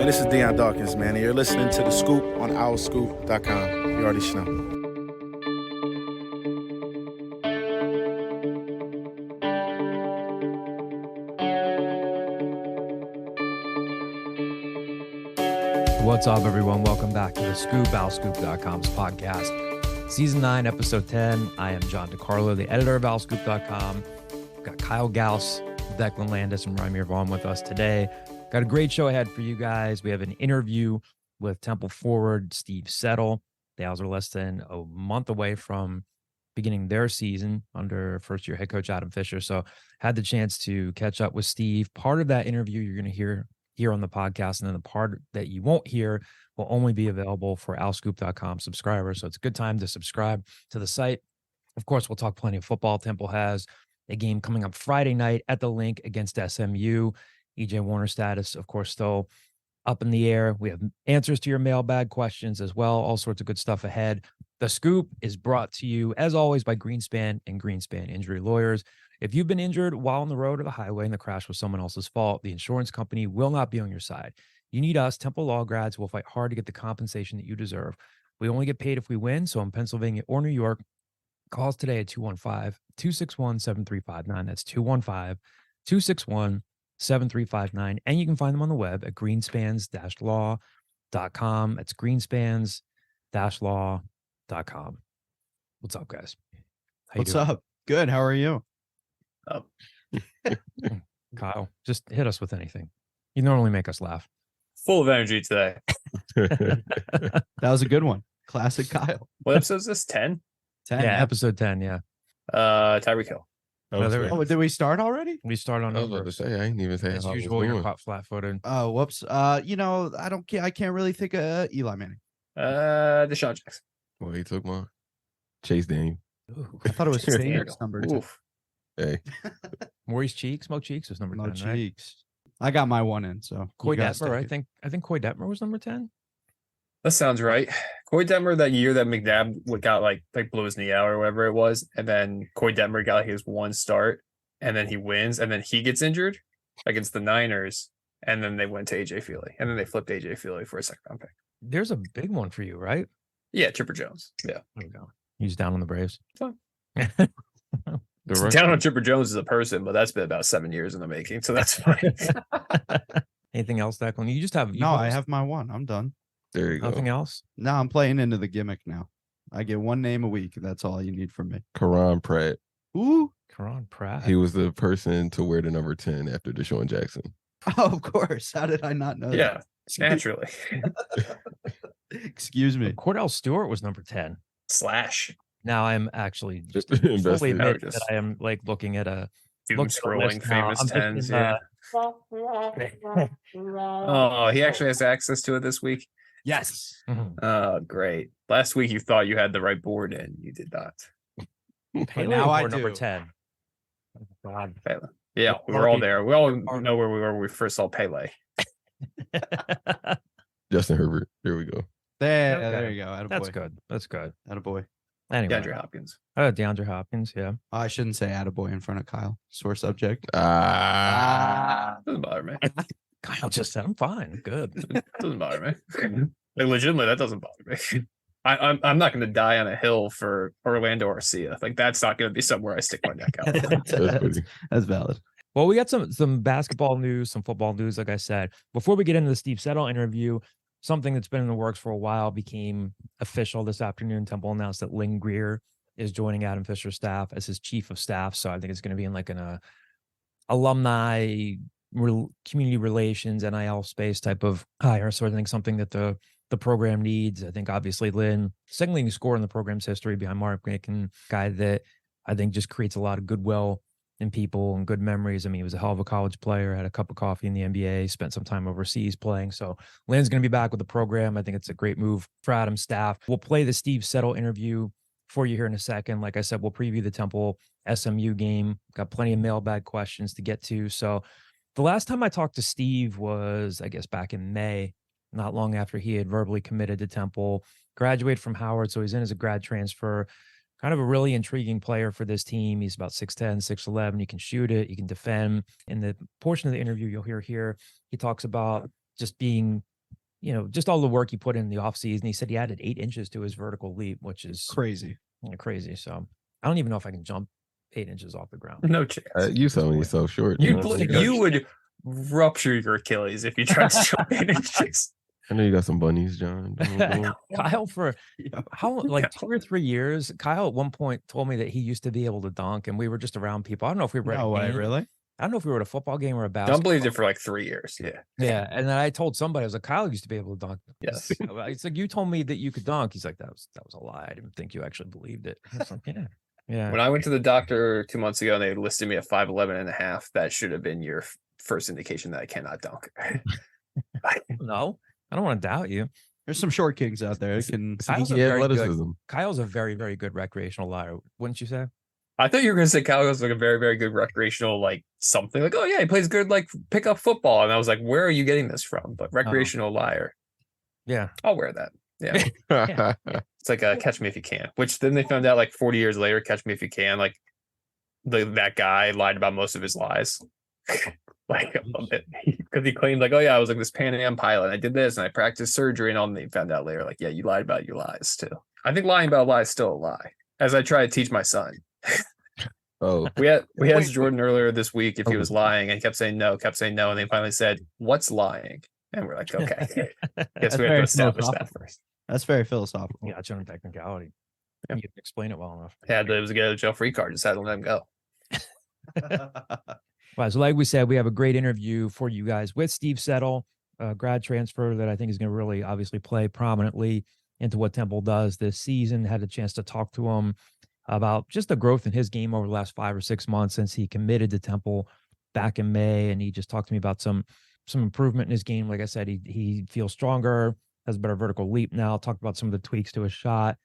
Man, this is Deion Dawkins, man, and you're listening to The Scoop on OwlScoop.com. You already know. What's up, everyone? Welcome back to The Scoop, OwlScoop.com's podcast. Season 9, Episode 10. I am John DiCarlo, the editor of OwlScoop.com. We've got Kyle Gauss, Declan Landis, and Rymir Vaughn with us today. Got a great show ahead for you guys. We have an interview with Temple forward Steve Settle. The Owls are less than a month away from beginning their season under first-year head coach Adam Fisher. So had the chance to catch up with Steve. Part of that interview you're going to hear here on the podcast, and then the part that you won't hear will only be available for OwlScoop.com subscribers. So it's a good time to subscribe to the site. Of course, we'll talk plenty of football. Temple has a game coming up Friday night at the Link against SMU. EJ Warner status, of course, still up in the air. We have answers to your mailbag questions as well. All sorts of good stuff ahead. The Scoop is brought to you, as always, by Greenspan and Greenspan Injury Lawyers. If you've been injured while on the road or the highway and the crash was someone else's fault, the insurance company will not be on your side. You need us, Temple Law grads, who will fight hard to get the compensation that you deserve. We only get paid if we win, so in Pennsylvania or New York, call us today at 215-261-7359. That's 215-261-7359. And you can find them on the web at greenspans-law.com. That's greenspans-law.com. What's up, guys? What's up? Good. How are you? Kyle, just hit us with anything. You normally make us laugh. Full of energy today. That was a good one. Classic Kyle. What episode is this? 10? 10. Yeah, episode 10, yeah. Tyreek Hill. Oh, did we start already? We start on I was about to say, I ain't even say as how I was usual, you're doing. caught flat-footed. Oh, whoops. I can't really think of Eli Manning. Deshaun Jackson. Well, he took mine. Chase Daniel. Ooh. I thought it was There you Sanders go. number 10. Oof. Hey, Maurice Cheeks, Mo Cheeks was number No 10, right? cheeks. I got my one in, so Coy you guys Detmer, take it. I think Coy Detmer was number 10. That sounds right. Coy Detmer, that year that McNabb got like blew his knee out or whatever it was, and then Coy Detmer got his one start, and then he wins, and then he gets injured against the Niners, and then they went to AJ Feely, and then they flipped AJ Feely for a second round pick. There's a big one for you, right? Yeah, Chipper Jones. Yeah. There we go. He's down on the Braves. Fine. the rest, Down on Chipper Jones as a person, but that's been about 7 years in the making, so that's fine. Anything else, Declan? You just have No, I have my one. I'm done. there you go. nothing else. No, I'm playing into the gimmick now. I get one name a week, and that's all you need from me. Karan Pratt. Ooh. Karan Pratt. He was the person to wear the number 10 after Deshaun Jackson. Oh, of course. How did I not know Yeah, naturally. that? Excuse me. Cordell Stewart was number 10. Slash. Now I'm actually just Just fully invested. admit Just- that I am like looking at a Doom look at the scrolling list now. famous I'm tens. thinking, Yeah. Oh, he actually has access to it this week. Yes. Mhm. Oh, great. Last week you thought you had the right board and you did not. Pele now I wore number do. 10. Oh, God. Pele. Yeah, we were all there. We all know where we were when we first saw Pele. Justin Herbert. There we go. There, Okay. there you go. Attaboy. That's good. That's good. Attaboy. Anyway, DeAndre Hopkins. DeAndre Hopkins, yeah. Oh, I shouldn't say attaboy in front of Kyle. Sore subject. Doesn't bother me. Kyle just said, I'm fine. Good. Doesn't bother me. Like, legitimately, that doesn't bother me. I'm not going to die on a hill for Orlando Arcia. Like, that's not going to be somewhere I stick my neck out. That's funny. That's valid. Well, we got some basketball news, some football news, like I said. Before we get into the Steve Settle interview, something that's been in the works for a while became official this afternoon. Temple announced that Lynn Greer is joining Adam Fisher's staff as his chief of staff. So I think it's going to be in like an alumni community relations, NIL space type of hire. So I think something that the program needs. I think obviously Lynn, second leading scorer in the program's history behind Mark Macon, guy that I think just creates a lot of goodwill in people and good memories. I mean, he was a hell of a college player, had a cup of coffee in the NBA, spent some time overseas playing. So Lynn's going to be back with the program. I think it's a great move for Adam's staff. We'll play the Steve Settle interview for you here in a second. Like I said, we'll preview the Temple-SMU game. Got plenty of mailbag questions to get to. So the last time I talked to Steve was, I guess, back in May, not long after he had verbally committed to Temple, graduated from Howard. So he's in as a grad transfer. Kind of a really intriguing player for this team. He's about 6'10", 6'11". You can shoot it. You can defend. In the portion of the interview you'll hear here, he talks about just being just all the work he put in the offseason. He said he added 8 inches to his vertical leap, which is Crazy. crazy. So I don't even know if I can jump 8 inches off the ground. No chance. You selling yourself short. You would rupture your Achilles if you tried to jump 8 inches. I know you got some bunnies, John. Kyle, for how 2 or 3 years, Kyle at one point told me that he used to be able to dunk, and we were just around people. I don't know if we were at a game. Really? I don't know if we were at a football game or a basketball. Don't believe it for like 3 years. Yeah. Yeah. And then I told somebody, I was like, Kyle used to be able to dunk. Yes. It's like, you told me that you could dunk. He's like, that was a lie. I didn't think you actually believed it. I was like, yeah. Yeah. When I went to the doctor 2 months ago and they listed me at 5'11 and a half, that should have been your first indication that I cannot dunk. No, I don't want to doubt you. There's some short kings out there. Kyle's a Yeah, very athleticism. good, Kyle's a very, very good recreational liar, wouldn't you say? I thought you were going to say Kyle was like a very, very good recreational, like something like, oh yeah, he plays good, like pickup football. And I was like, where are you getting this from? But recreational liar. Yeah. I'll wear that. Yeah. It's like Catch Me If You Can, which then they found out like 40 years later, Catch Me If You Can, like that guy lied about most of his lies. Like a little bit, because he claimed like, oh yeah, I was like this Pan Am pilot and I did this and I practiced surgery and all, and they found out later like, yeah, you lied about your lies too. I think lying about a lie is still a lie, as I try to teach my son. Oh, we asked Jordan earlier this week if he was lying, and he kept saying no, and they finally said, what's lying? And we're like, okay, guess we have to establish that first. That's very philosophical. Yeah, it's on technicality. Yeah. You can explain it well enough. Had to get a jail free card, just had to let him go. Right, so like we said, we have a great interview for you guys with Steve Settle, a grad transfer that I think is going to really obviously play prominently into what Temple does this season. Had a chance to talk to him about just the growth in his game over the last 5 or 6 months since he committed to Temple back in May. And he just talked to me about some improvement in his game. Like I said, he feels stronger, has a better vertical leap now. Talked about some of the tweaks to his shot,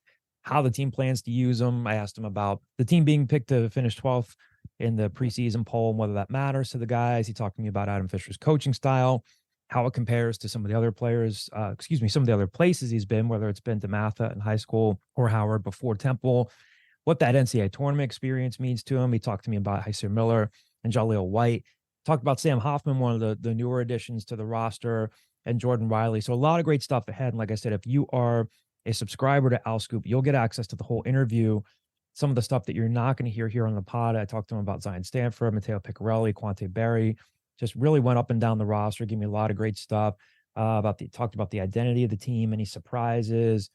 how the team plans to use him. I asked him about the team being picked to finish 12th in the preseason poll and whether that matters to the guys. He talked to me about Adam Fisher's coaching style, how it compares to some of the other players, some of the other places he's been, whether it's been DeMatha in high school or Howard before Temple, what that NCAA tournament experience means to him. He talked to me about Hyser Miller and Jaleel White, talked about Sam Hofman, one of the newer additions to the roster, and Jordan Riley. So a lot of great stuff ahead. And like I said, if you are a subscriber to OwlScoop, you'll get access to the whole interview. Some of the stuff that you're not going to hear here on the pod. I talked to him about Zion Stanford, Matteo Picarelli, Quante Berry, just really went up and down the roster, gave me a lot of great stuff talked about the identity of the team, any surprises,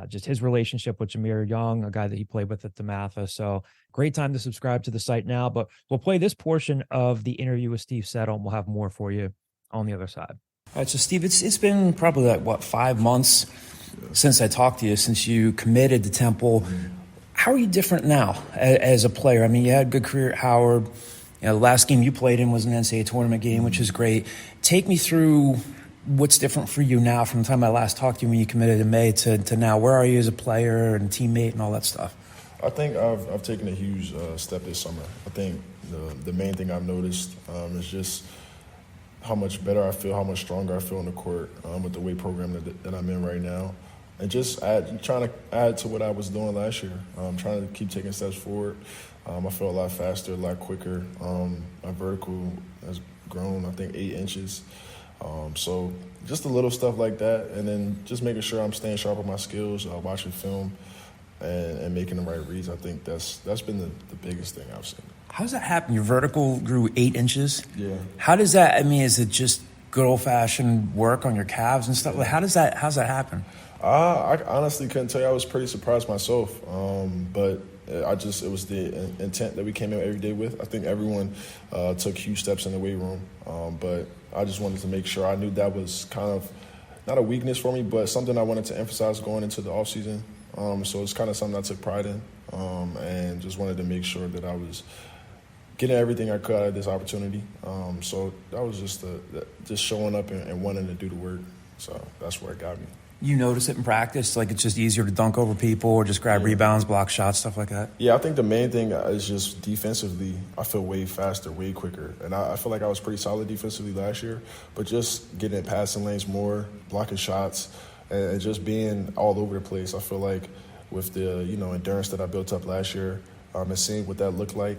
just his relationship with Jameer Young, a guy that he played with at DeMatha. So great time to subscribe to the site now, but we'll play this portion of the interview with Steve Settle and we'll have more for you on the other side. All right, so Steve, it's been probably like 5 months since I talked to you, since you committed to Temple. How are you different now as a player? I mean, you had a good career at Howard. The last game you played in was an NCAA tournament game, which is great. Take me through what's different for you now from the time I last talked to you when you committed in May to now. Where are you as a player and teammate and all that stuff? I think I've taken a huge step this summer. I think the main thing I've noticed is just how much better I feel, how much stronger I feel on the court with the weight program that I'm in right now. And just trying to add to what I was doing last year. Trying to keep taking steps forward. I feel a lot faster, a lot quicker. My vertical has grown, I think, 8 inches. So just a little stuff like that. And then just making sure I'm staying sharp on my skills, watching film, and making the right reads. I think that's been the biggest thing I've seen. How does that happen? Your vertical grew 8 inches? Yeah. How does that, I mean, is it just good old-fashioned work on your calves and stuff? Like, how's that happen? I honestly couldn't tell you. I was pretty surprised myself, but it was the intent that we came in every day with. I think everyone took huge steps in the weight room, but I just wanted to make sure I knew that was kind of not a weakness for me, but something I wanted to emphasize going into the offseason. So it's kind of something I took pride in, and just wanted to make sure that I was getting everything I could out of this opportunity. So that was just showing up and wanting to do the work. So that's where it got me. You notice it in practice? Like it's just easier to dunk over people or just grab rebounds, block shots, stuff like that? Yeah, I think the main thing is just defensively, I feel way faster, way quicker. And I feel like I was pretty solid defensively last year, but just getting in passing lanes more, blocking shots, and just being all over the place. I feel like with the endurance that I built up last year and seeing what that looked like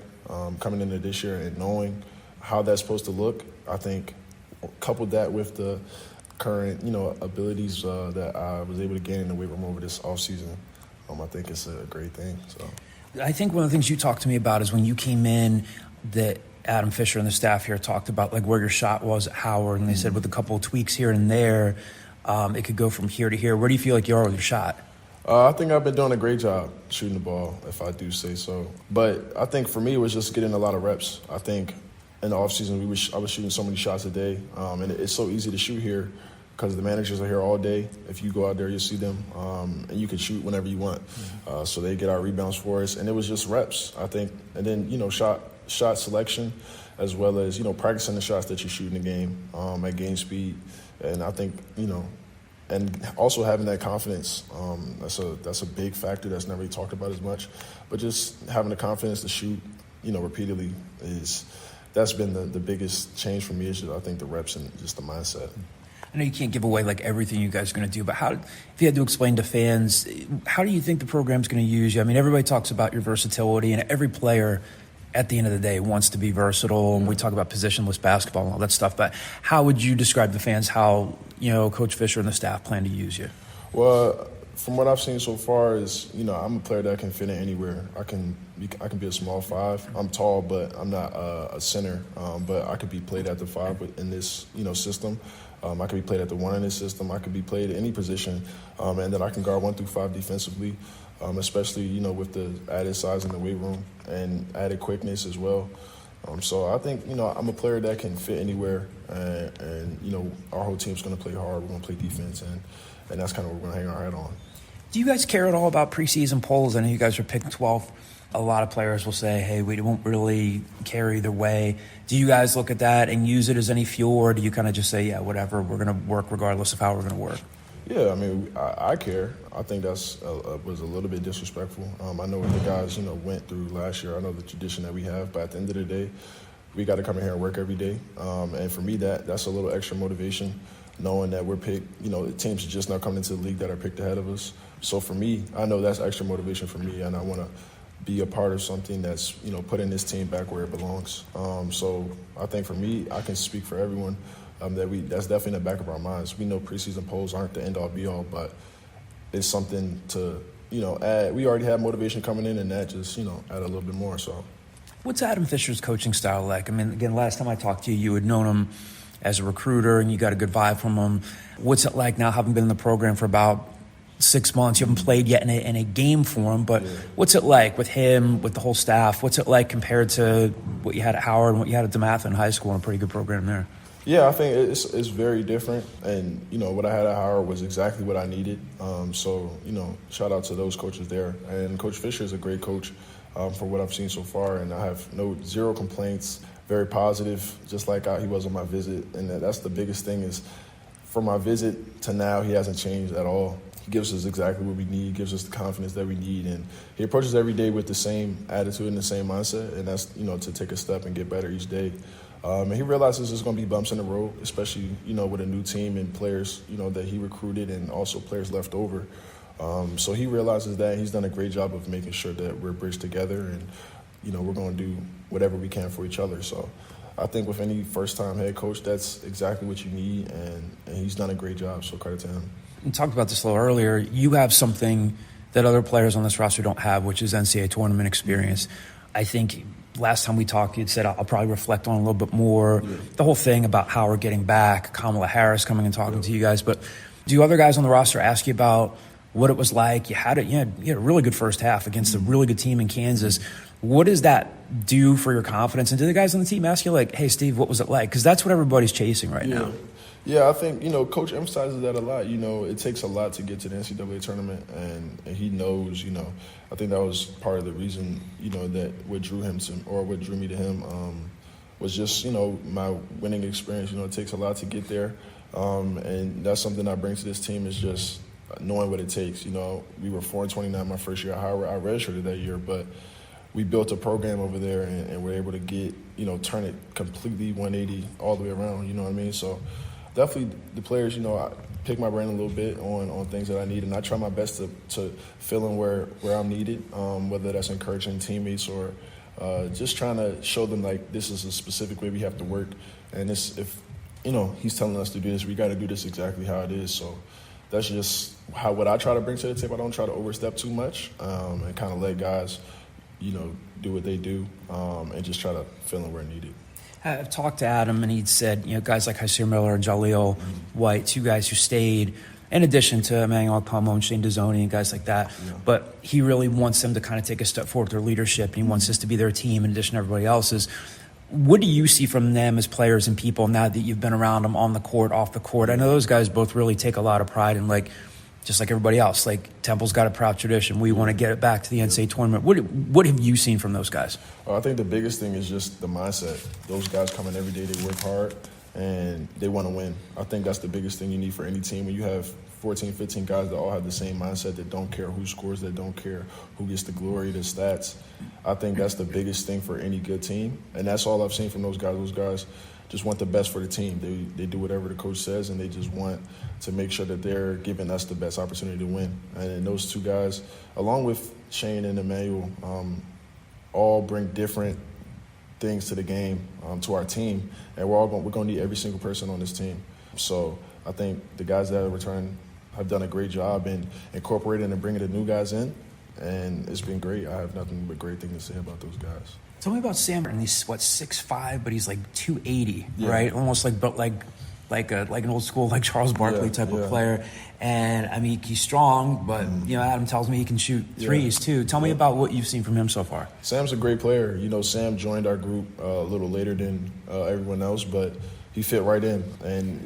coming into this year and knowing how that's supposed to look, I think coupled that with the current, abilities that I was able to gain in the weight room over this offseason, I think it's a great thing. So I think one of the things you talked to me about is when you came in, that Adam Fisher and the staff here talked about like where your shot was at Howard, and they said with a couple of tweaks here and there, it could go from here to here. Where do you feel like you are with your shot? I think I've been doing a great job shooting the ball, if I do say so. But I think for me, it was just getting a lot of reps. I think in the offseason, I was shooting so many shots a day, and it's so easy to shoot here because the managers are here all day. If you go out there, you'll see them, and you can shoot whenever you want. So they get our rebounds for us, and it was just reps, I think. And then, shot selection, as well as, practicing the shots that you shoot in the game at game speed. And I think, and also having that confidence, that's a big factor that's not really talked about as much. But just having the confidence to shoot, repeatedly that's been the biggest change for me is just, I think, the reps and just the mindset. I know you can't give away like everything you guys are going to do, but if you had to explain to fans, how do you think the program's going to use you? I mean, everybody talks about your versatility, and every player at the end of the day wants to be versatile, and we talk about positionless basketball and all that stuff, but how would you describe to fans how, Coach Fisher and the staff plan to use you? Well, from what I've seen so far is, I'm a player that can fit in anywhere. I can be a small five. I'm tall, but I'm not a center. But I could be played at the five in this, system. I could be played at the one in this system. I could be played at any position, and then I can guard 1 through 5 defensively, especially with the added size in the weight room and added quickness as well. So I think I'm a player that can fit anywhere, and our whole team's going to play hard. We're going to play defense, and that's kind of what we're going to hang our hat on. Do you guys care at all about preseason polls? I know you guys are picked 12th. A lot of players will say, hey, we won't really care either way. Do you guys look at that and use it as any fuel, or do you kind of just say, yeah, whatever, we're going to work regardless of how we're going to work? Yeah, I mean, I care. I think that's was a little bit disrespectful. I know what the guys, went through last year. I know the tradition that we have, but at the end of the day, we got to come in here and work every day. And for me, that's a little extra motivation, knowing that we're picked. The teams are just now coming into the league that are picked ahead of us. So for me, I know that's extra motivation for me, and I want to be a part of something that's, putting this team back where it belongs. So I think for me, I can speak for everyone. That's definitely in the back of our minds. We know preseason polls aren't the end-all, be-all, but it's something to, add. We already have motivation coming in, and that just, add a little bit more. So, what's Adam Fisher's coaching style like? I mean, again, last time I talked to you, you had known him as a recruiter, and you got a good vibe from him. What's it like now, having been in the program for about 6 months? You haven't played yet in a game for him, but what's it like with him, with the whole staff? What's it like compared to what you had at Howard and what you had at DeMatha in high school, and a pretty good program there? Yeah, I think it's very different, and what I had at Howard was exactly what I needed. So shout out to those coaches there, and Coach Fisher is a great coach for what I've seen so far, and I have zero complaints. Very positive, just like he was on my visit, and that's the biggest thing is from my visit to now he hasn't changed at all. He gives us exactly what we need, gives us the confidence that we need, and he approaches every day with the same attitude and the same mindset, and that's to take a step and get better each day. And he realizes there's going to be bumps in the road, especially, with a new team and players, that he recruited and also players left over. So he realizes that. He's done a great job of making sure that we're bridged together and, we're going to do whatever we can for each other. So I think with any first-time head coach, that's exactly what you need, and he's done a great job, so credit to him. We talked about this a little earlier. You have something that other players on this roster don't have, which is NCAA tournament experience. I think last time we talked, you'd said I'll probably reflect on a little bit more the whole thing about Howard getting back, Kamala Harris coming and talking to you guys. But do other guys on the roster ask you about what it was like? You had a really good first half against a really good team in Kansas. What does that do for your confidence? And do the guys on the team ask you like, hey, Steve, what was it like? Because that's what everybody's chasing right now. Yeah, I think, Coach emphasizes that a lot. It takes a lot to get to the NCAA tournament, and he knows, I think that was part of the reason, that what drew me to him was just, my winning experience. It takes a lot to get there, and that's something I bring to this team is just knowing what it takes. We were 4-29 my first year at Howard. I redshirted that year, but we built a program over there, and we're able to get, turn it completely 180 all the way around, you know what I mean? So definitely the players, I pick my brain a little bit on things that I need, and I try my best to fill in where I'm needed, whether that's encouraging teammates or just trying to show them, like, this is a specific way we have to work. And if he's telling us to do this. We got to do this exactly how it is. So that's just what I try to bring to the table. I don't try to overstep too much and kind of let guys, do what they do and just try to fill in where needed. I've talked to Adam, and he'd said, guys like Hasir Miller and Jaleel White, two guys who stayed, in addition to Emmanuel Palmo and Shane Dezzoni and guys like that. Yeah. But he really wants them to kind of take a step forward with their leadership, and he wants this to be their team in addition to everybody else's. What do you see from them as players and people now that you've been around them on the court, off the court? I know those guys both really take a lot of pride in, just like everybody else. Temple's got a proud tradition. We want to get it back to the NCAA tournament. What have you seen from those guys? I think the biggest thing is just the mindset. Those guys come in every day, they work hard, and they want to win. I think that's the biggest thing you need for any team. When you have 14, 15 guys that all have the same mindset, that don't care who scores, that don't care who gets the glory, the stats, I think that's the biggest thing for any good team. And that's all I've seen from those guys. Those guys just want the best for the team. They do whatever the coach says, and they just want to make sure that they're giving us the best opportunity to win. And those two guys, along with Shane and Emmanuel, all bring different things to the game, to our team, and we're going to need every single person on this team. So I think the guys that are returning have done a great job in incorporating and bringing the new guys in, and it's been great. I have nothing but great things to say about those guys. Tell me about Sam. And he's 6'5", but he's 280, right? Almost like an old school Charles Barkley type of player. And I mean, he's strong, but Adam tells me he can shoot threes too. Tell me about what you've seen from him so far. Sam's a great player. Sam joined our group a little later than everyone else, but he fit right in. And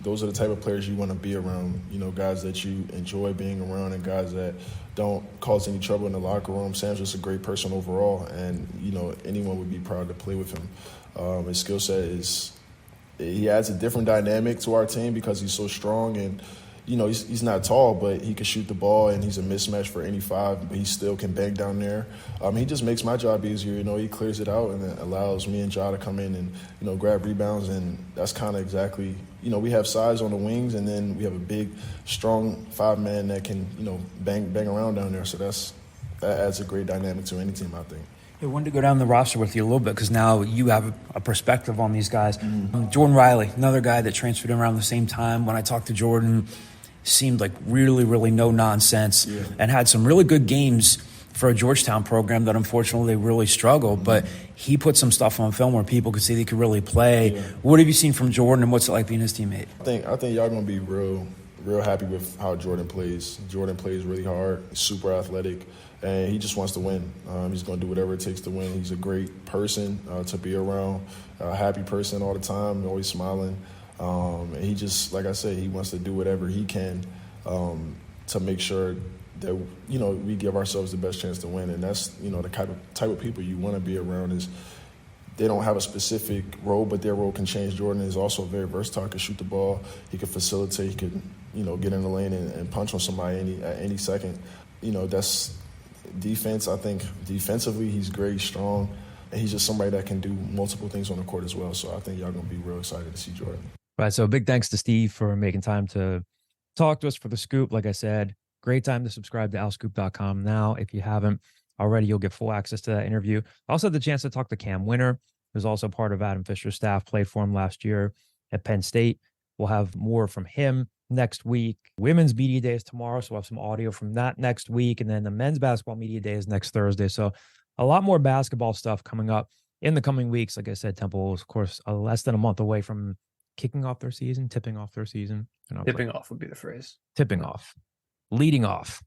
those are the type of players you want to be around. Guys that you enjoy being around and guys that don't cause any trouble in the locker room. Sam's just a great person overall, and anyone would be proud to play with him. His skill set he adds a different dynamic to our team because he's so strong, and he's not tall, but he can shoot the ball, and he's a mismatch for any five, but he still can bang down there. He just makes my job easier. He clears it out, and it allows me and Ja to come in and grab rebounds, and that's kind of exactly we have size on the wings, and then we have a big, strong five-man that can bang around down there. So that adds a great dynamic to any team, I think. I wanted to go down the roster with you a little bit because now you have a perspective on these guys. Jordan Riley, another guy that transferred in around the same time. When I talked to Jordan, seemed like really, really no nonsense and had some really good games for a Georgetown program that unfortunately really struggled. But he put some stuff on film where people could see they could really play. What have you seen from Jordan, and what's it like being his teammate? I think y'all going to be real happy with how Jordan plays. Jordan plays really hard, super athletic, and he just wants to win. He's going to do whatever it takes to win. He's a great person to be around, a happy person all the time, always smiling. And he just, like I said, he wants to do whatever he can to make sure that, we give ourselves the best chance to win. And that's, the type of people you want to be around is they don't have a specific role, but their role can change. Jordan is also very versatile. He can shoot the ball. He can facilitate. He can, get in the lane and punch on somebody at any second. That's defense. I think defensively he's great, strong, and he's just somebody that can do multiple things on the court as well. So I think y'all going to be real excited to see Jordan. Right. So big thanks to Steve for making time to talk to us for the scoop. Like I said, great time to subscribe to OwlScoop.com now. If you haven't already, you'll get full access to that interview. I also had the chance to talk to Cam Winter, who's also part of Adam Fisher's staff, played for him last year at Penn State. We'll have more from him next week. Women's Media Day is tomorrow, so we'll have some audio from that next week. And then the Men's Basketball Media Day is next Thursday. So a lot more basketball stuff coming up in the coming weeks. Like I said, Temple is, of course, less than a month away from kicking off their season, tipping off their season. Tipping off would be the phrase. Tipping off. Leading off.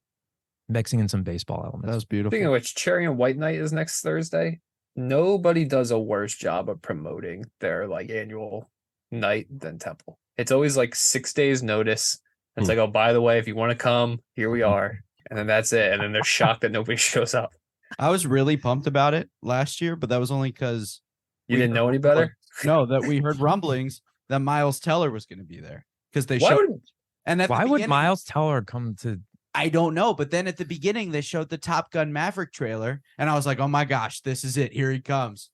Mixing in some baseball elements. That was beautiful. Speaking of which, Cherry and White Night is next Thursday. Nobody does a worse job of promoting their annual night than Temple. It's always 6 days notice. It's oh, by the way, if you want to come, here we are. And then that's it. And then they're shocked that nobody shows up. I was really pumped about it last year, but that was only because you didn't know any better. No, that we heard rumblings that Miles Teller was going to be there because they why showed. Would, and why would Miles Teller come to? I don't know, but then at the beginning they showed the Top Gun Maverick trailer, and I was like, "Oh my gosh, this is it! Here he comes!"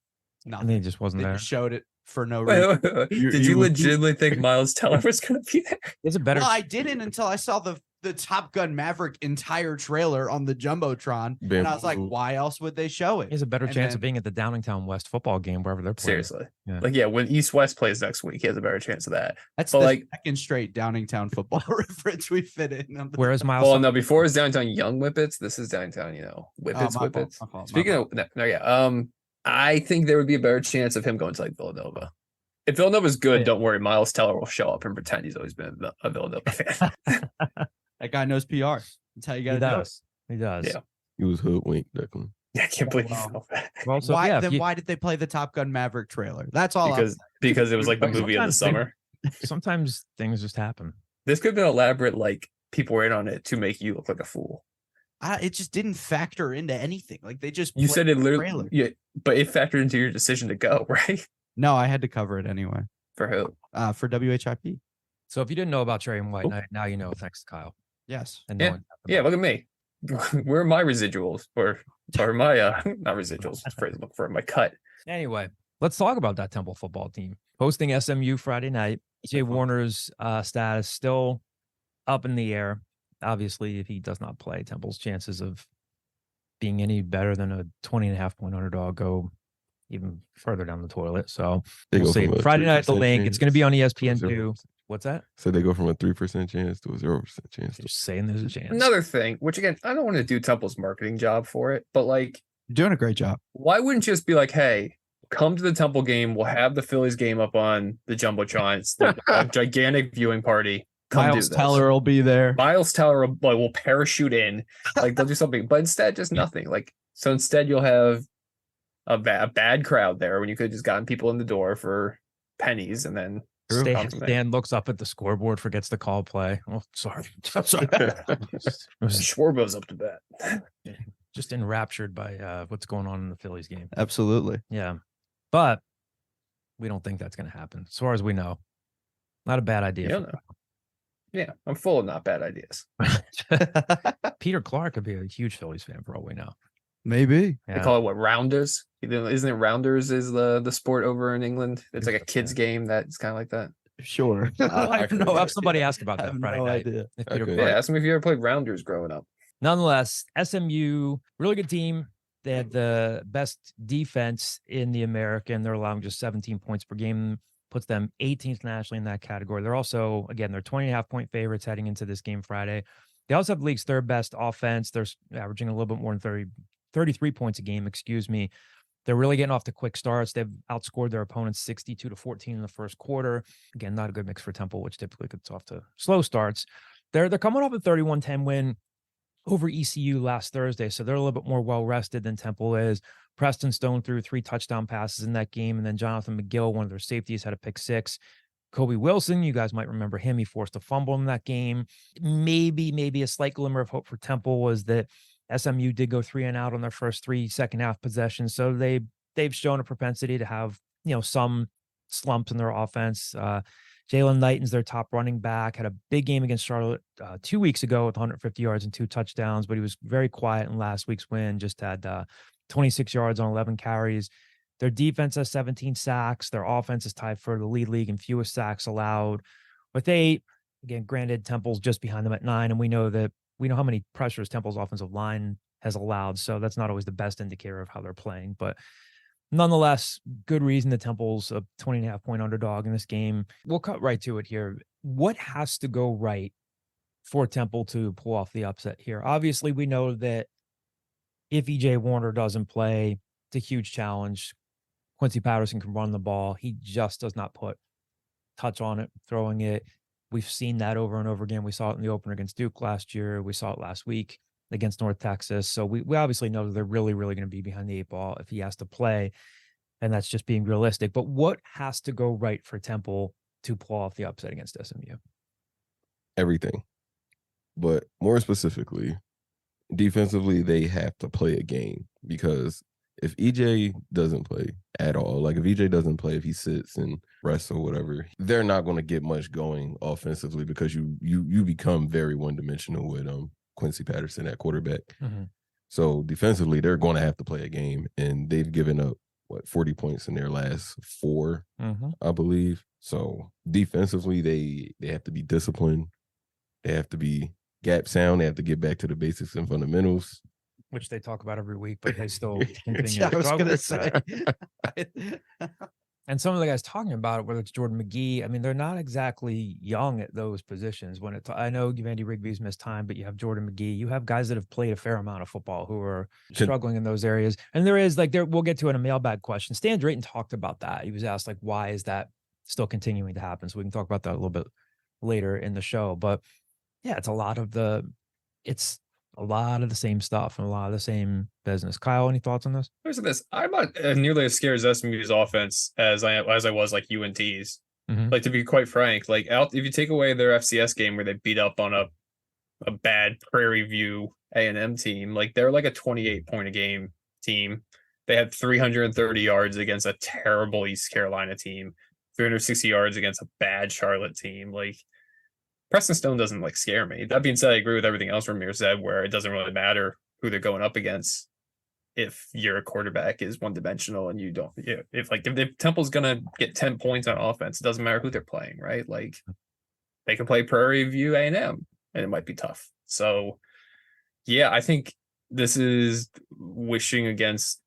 And he just wasn't there. Showed it for no reason. Did you legitimately think Miles Teller was going to be there? It's a better. Well, I didn't until I saw the the Top Gun Maverick entire trailer on the Jumbotron. And I was like, why else would they show it? He has a better chance of being at the Downingtown West football game wherever they're playing. Seriously. Yeah. Like, yeah, when East West plays next week, he has a better chance of that. That's but the like second straight Downingtown football reference we fit in. Whereas Miles, well, no, before it's Downtown Young Whippets, this is Downtown, Whippets, Whippets. Speaking of, I think there would be a better chance of him going to like Villanova. If Villanova's good, don't worry, Miles Teller will show up and pretend he's always been a Villanova fan. That guy knows PR. That's how you got to do it. He does. Yeah. He was hoodwinked, Declan. Yeah, I can't believe he fell back. Well, so, why yeah, why did they play the Top Gun Maverick trailer? That's all. Because it was like the movie of the summer. Sometimes things just happen. This could have been elaborate, like people were in on it to make you look like a fool. It just didn't factor into anything. Like they just You said it literally, trailer. yeah, but it factored into your decision to go, right? No, I had to cover it anyway. For who? For WHIP. So if you didn't know about Trey and White, now you know. Thanks to Kyle. Yes. And Yeah, look at me. Where are my residuals or my not residuals? Phrase look for my cut. Anyway, let's talk about that Temple football team hosting SMU Friday night. EJ Warner's status still up in the air. Obviously, if he does not play, Temple's chances of being any better than a 20.5-point underdog go even further down the toilet. So we'll see. Friday night at the Link. It's going to be on ESPN2. What's that? So they go from a 3% chance to a 0% chance. Just saying there's a chance. Another thing, which again, I don't want to do Temple's marketing job for it, but like, you're doing a great job. Why wouldn't you just be like, hey, come to the Temple game. We'll have the Phillies game up on the Jumbotron. It's like a gigantic viewing party. Come Miles do this. Teller will be there. Miles Teller will parachute in. Like they'll do something, but instead, just nothing. Like so, instead, you'll have a bad crowd there when you could have just gotten people in the door for pennies and then. Stan looks up at the scoreboard, forgets to call play. Oh, sorry. Schwarbo's up to bat. Just enraptured by what's going on in the Phillies game. Absolutely. Yeah. But we don't think that's going to happen. As far as we know, not a bad idea. Yeah, I'm full of not bad ideas. Peter Clark could be a huge Phillies fan for all we know. Maybe. They call it what, Rounders? Isn't it Rounders is the sport over in England? It's like a kids game that's kind of like that. Sure. I don't know. Have somebody ask about that Friday night. Idea. Yeah, ask me if you ever played Rounders growing up. Nonetheless, SMU, really good team. They had the best defense in the American. They're allowing just 17 points per game, puts them 18th nationally in that category. They're also, again, they're 20.5-point favorites heading into this game Friday. They also have the league's third best offense. They're averaging a little bit more than 33 points a game, They're really getting off to quick starts. They've outscored their opponents 62-14 in the first quarter. Again, not a good mix for Temple, which typically gets off to slow starts. They're coming off a 31-10 win over ECU last Thursday, so they're a little bit more well-rested than Temple is. Preston Stone threw 3 touchdown passes in that game, and then Jonathan McGill, one of their safeties, had a pick 6. Kobe Wilson, you guys might remember him. He forced a fumble in that game. Maybe a slight glimmer of hope for Temple was that SMU did go 3 and out on their first 3 second half possessions. So they've shown a propensity to have, some slumps in their offense. Jalen Knighton's their top running back, had a big game against Charlotte 2 weeks ago with 150 yards and 2 touchdowns, but he was very quiet in last week's win, just had 26 yards on 11 carries. Their defense has 17 sacks. Their offense is tied for the league in fewest sacks allowed with 8. Again, granted, Temple's just behind them at 9, and we know how many pressures Temple's offensive line has allowed. So that's not always the best indicator of how they're playing. But nonetheless, good reason that Temple's a 20.5-point underdog in this game. We'll cut right to it here. What has to go right for Temple to pull off the upset here? Obviously, we know that if EJ Warner doesn't play, it's a huge challenge. Quincy Patterson can run the ball. He just does not put touch on it, throwing it. We've seen that over and over again. We saw it in the opener against Duke last year. We saw it last week against North Texas. So we obviously know that they're really, really going to be behind the 8 ball if he has to play. And that's just being realistic. But what has to go right for Temple to pull off the upset against SMU? Everything. But more specifically, defensively, they have to play a game, because if EJ doesn't play at all, like if EJ doesn't play, if he sits and rests or whatever, they're not going to get much going offensively, because you become very one-dimensional with Quincy Patterson at quarterback. Mm-hmm. So defensively, they're going to have to play a game, and they've given up 40 points in their last 4, I believe. So defensively, they have to be disciplined. They have to be gap sound. They have to get back to the basics and fundamentals. which they talk about every week, but they still continue. Yeah, I to was struggle gonna with that. say. And some of the guys talking about it, whether it's Jordan McGee, I mean, they're not exactly young at those positions. I know Vandy Rigby's missed time, but you have Jordan McGee. You have guys that have played a fair amount of football who are struggling in those areas. And we'll get to it in a mailbag question. Stan Drayton talked about that. He was asked, like, why is that still continuing to happen? So we can talk about that a little bit later in the show. But yeah, it's a lot of the same stuff and a lot of the same business. Kyle, any thoughts on this? Here's this. I'm not nearly as scared as SMU's offense as I was like UNT's. Mhm. Like, to be quite frank, like if you take away their FCS game where they beat up on a bad Prairie View A&M team, like they're like a 28 point a game team. They had 330 yards against a terrible East Carolina team, 360 yards against a bad Charlotte team. Like, Preston Stone doesn't like scare me. That being said, I agree with everything else Ramir said, where it doesn't really matter who they're going up against if your quarterback is one dimensional and you don't. If Temple's gonna get 10 points on offense, it doesn't matter who they're playing, right? Like, they can play Prairie View A&M, and it might be tough. So, yeah, I think this is wishing against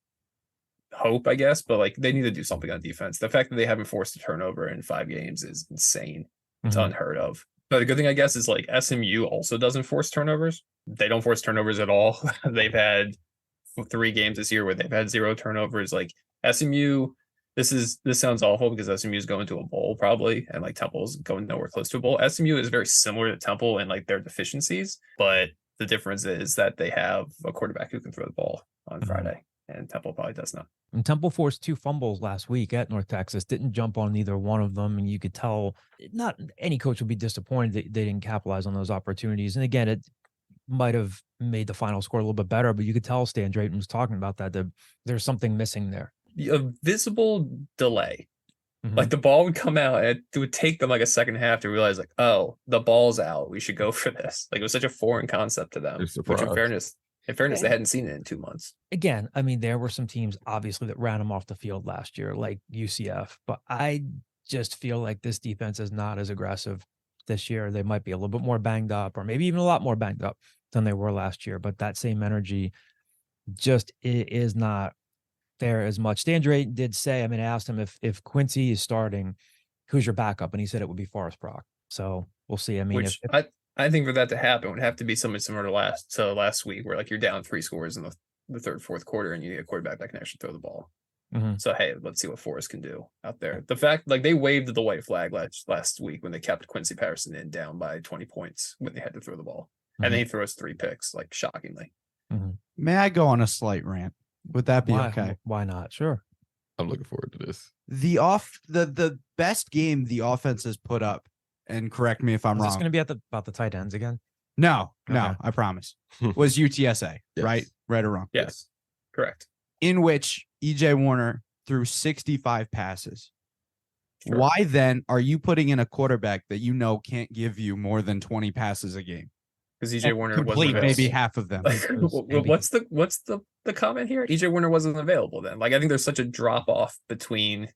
hope, I guess, but like they need to do something on defense. The fact that they haven't forced a turnover in 5 games is insane. It's unheard of. But the good thing, I guess, is like SMU also doesn't force turnovers. They don't force turnovers at all. They've had 3 games this year where they've had 0 turnovers. Like, SMU, this sounds awful because SMU is going to a bowl probably, and like Temple's going nowhere close to a bowl. SMU is very similar to Temple in like their deficiencies, but the difference is that they have a quarterback who can throw the ball on Friday, and Temple probably does not. And Temple forced 2 fumbles last week at North Texas, didn't jump on either one of them. And you could tell not any coach would be disappointed that they didn't capitalize on those opportunities. And again, it might have made the final score a little bit better, but you could tell Stan Drayton was talking about that there's something missing there. A visible delay. Like, the ball would come out and it would take them like a second half to realize, like, oh, the ball's out. We should go for this. Like, it was such a foreign concept to them, which in fairness, they hadn't seen it in 2 months. Again, I mean, there were some teams obviously that ran them off the field last year, like UCF, but I just feel like this defense is not as aggressive this year. They might be a little bit more banged up, or maybe even a lot more banged up than they were last year, but that same energy just is not there as much. Stan Drayton did say, I mean, I asked him if Quincy is starting, who's your backup? And he said it would be Forrest Brock. So we'll see. I mean, I think for that to happen, it would have to be something similar to last week, where like you're down 3 scores in the third, fourth quarter, and you need a quarterback that can actually throw the ball. So, hey, let's see what Forrest can do out there. The fact, like, they waved the white flag last week when they kept Quincy Patterson in down by 20 points when they had to throw the ball. And then he throws 3 picks, like, shockingly. May I go on a slight rant? Would that be okay? Why not? Sure. I'm looking forward to this. The best game the offense has put up, and correct me if I'm wrong. Is this going to be about the tight ends again? No, Okay. I promise. Was UTSA, Yes. right? Right or wrong? Yes, correct. In which EJ Warner threw 65 passes. Sure. Why then are you putting in a quarterback that you know can't give you more than 20 passes a game? Because EJ Warner Complete wasn't maybe available. half of them. Like, what's the comment here? EJ Warner wasn't available then. Like, I think there's such a drop off between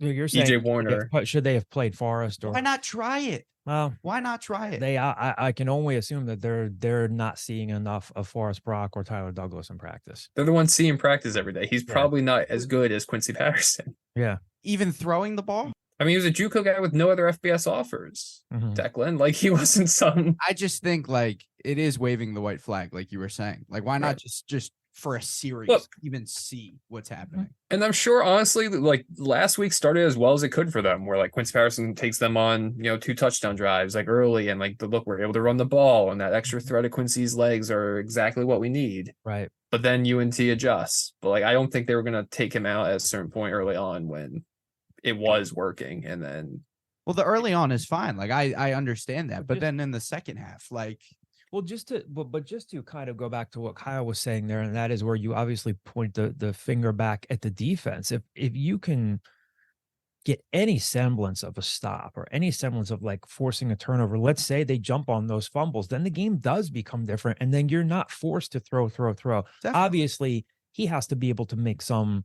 You're saying EJ Warner. should they have played Forrest? Or Why not try it? well, Why not try it? I can only assume that they're not seeing enough of Forrest Brock or Tyler Douglas in practice. They're the ones seeing practice every day. He's Yeah. probably not as good as Quincy Patterson. Yeah. Even throwing the ball? I mean, he was a JUCO guy with no other FBS offers. Declan, like, he wasn't some. I just think like it is waving the white flag, like you were saying. Like, why not just for a series Look, even see what's happening? and I'm sure, honestly, like, last week started as well as it could for them, where like Quincy Patterson takes them on, 2 touchdown drives like early, and like we're able to run the ball, and that extra threat of Quincy's legs are exactly what we need. Right. But then UNT adjusts. But like, I don't think they were gonna take him out at a certain point early on when it was working, and then. Well, the early on is fine. Like I understand that, but Just- then in the second half, like Well, just to kind of go back to what Kyle was saying there, and that is where you obviously point the finger back at the defense. If you can get any semblance of a stop or any semblance of like forcing a turnover, let's say they jump on those fumbles, then the game does become different, and then you're not forced to throw. Definitely. Obviously, he has to be able to make some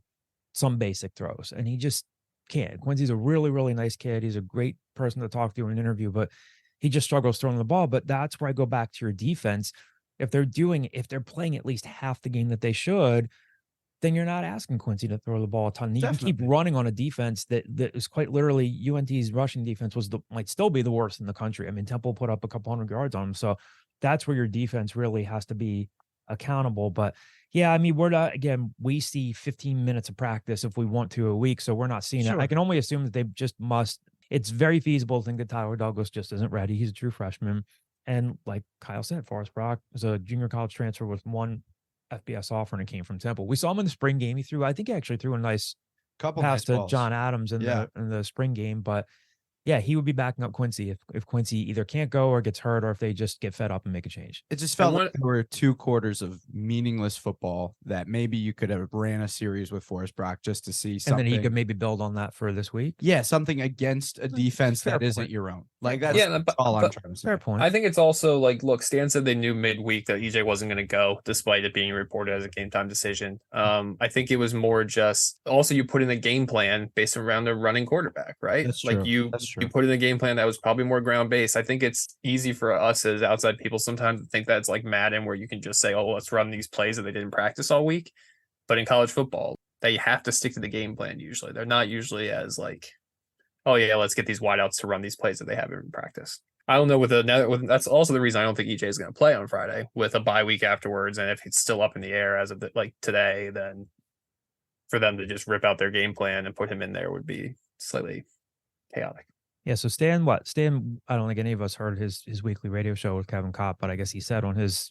basic throws, and he just can't. Quincy's a really, really nice kid. He's a great person to talk to in an interview, but he just struggles throwing the ball. But that's where I go back to your defense. If they're playing at least half the game that they should, then you're not asking Quincy to throw the ball a ton. You can keep running on a defense that is quite literally UNT's rushing defense might still be the worst in the country. I mean, Temple put up a couple hundred yards on them. So that's where your defense really has to be accountable. But yeah, I mean, we see 15 minutes of practice if we want to a week. So we're not seeing it. I can only assume that they just must. It's very feasible to think that Tyler Douglas just isn't ready. He's a true freshman. And like Kyle said, Forrest Brock is a junior college transfer with one FBS offer, and it came from Temple. We saw him in the spring game. I think he actually threw a nice couple pass to balls. John Adams in the spring game. But yeah, he would be backing up Quincy if Quincy either can't go or gets hurt, or if they just get fed up and make a change. It just felt like there were 2 quarters of meaningless football that maybe you could have ran a series with Forrest Brock just to see something. And then he could maybe build on that for this week. Yeah, something against a defense that isn't your own. Like that's all I'm trying to say. Fair point. I think it's also like, look, Stan said they knew midweek that EJ wasn't going to go, despite it being reported as a game time decision. I think it was more just also you put in a game plan based around the running quarterback, right? That's like true. you put in a game plan that was probably more ground based. I think it's easy for us as outside people sometimes to think that it's like Madden, where you can just say, "Oh, let's run these plays that they didn't practice all week." But in college football, they have to stick to the game plan. Usually, they're not usually as like, "Oh yeah, let's get these wideouts to run these plays that they haven't in practice." I don't know that's also the reason I don't think EJ is going to play on Friday with a bye week afterwards. And if it's still up in the air as of like today, then for them to just rip out their game plan and put him in there would be slightly chaotic. Yeah. So Stan, I don't think any of us heard his weekly radio show with Kevin Kopp, but I guess he said on his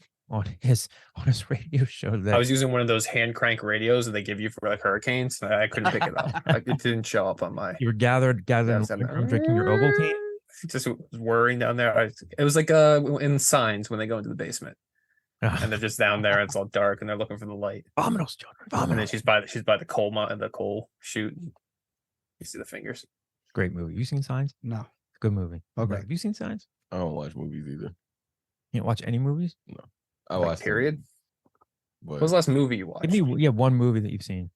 radio show that I was using one of those hand crank radios that they give you for like hurricanes. I couldn't pick it up. Like, it didn't show up on my. You were gathering from drinking your Ovaltine. Just worrying down there. It was like in Signs when they go into the basement. And they're just down there. It's all dark, and they're looking for the light. Vominos, children. Vominos. And then she's by the coal chute. You see the fingers. Great movie. You seen Signs? No. Good movie. Okay. Have you seen Signs? I don't watch movies either. You don't watch any movies? No. I Like, watch period. What was the last movie you watched? Give me one movie that you've seen.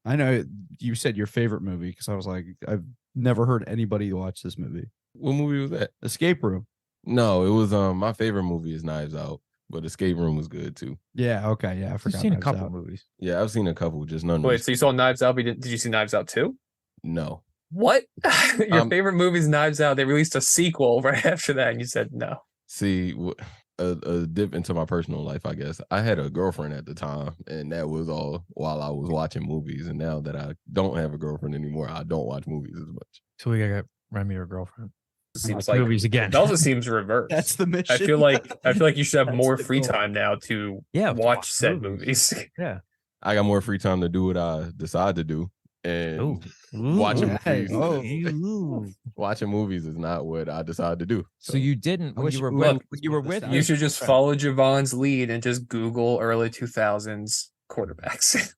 I know you said your favorite movie because I was like, I've never heard anybody watch this movie. What movie was that? Escape Room. No, it was my favorite movie is Knives Out, but Escape Room was good too. Yeah, okay, yeah, I forgot. I've seen a Knives couple Out. movies. Yeah, I've seen a couple, just none. Wait, so you saw Knives Out? Did you see Knives Out 2? No. What? Your favorite movie is Knives Out. They released a sequel right after that, and you said no. See, a dip into my personal life, I guess. I had a girlfriend at the time, and that was all while I was watching movies. And now that I don't have a girlfriend anymore, I don't watch movies as much. So we gotta get Remy your girlfriend. Seems Watch like movies again. It also seems reversed. That's the mission. I feel like you should have That's more the free goal. time now to watch watch said movies. movies. Yeah. I got more free time to do what I decide to do. And watching Hey, movies. Watching movies is not what I decide to do. So you didn't when wish you were we with, would- when you were with You should just follow Javon's lead and just Google early 2000s quarterbacks.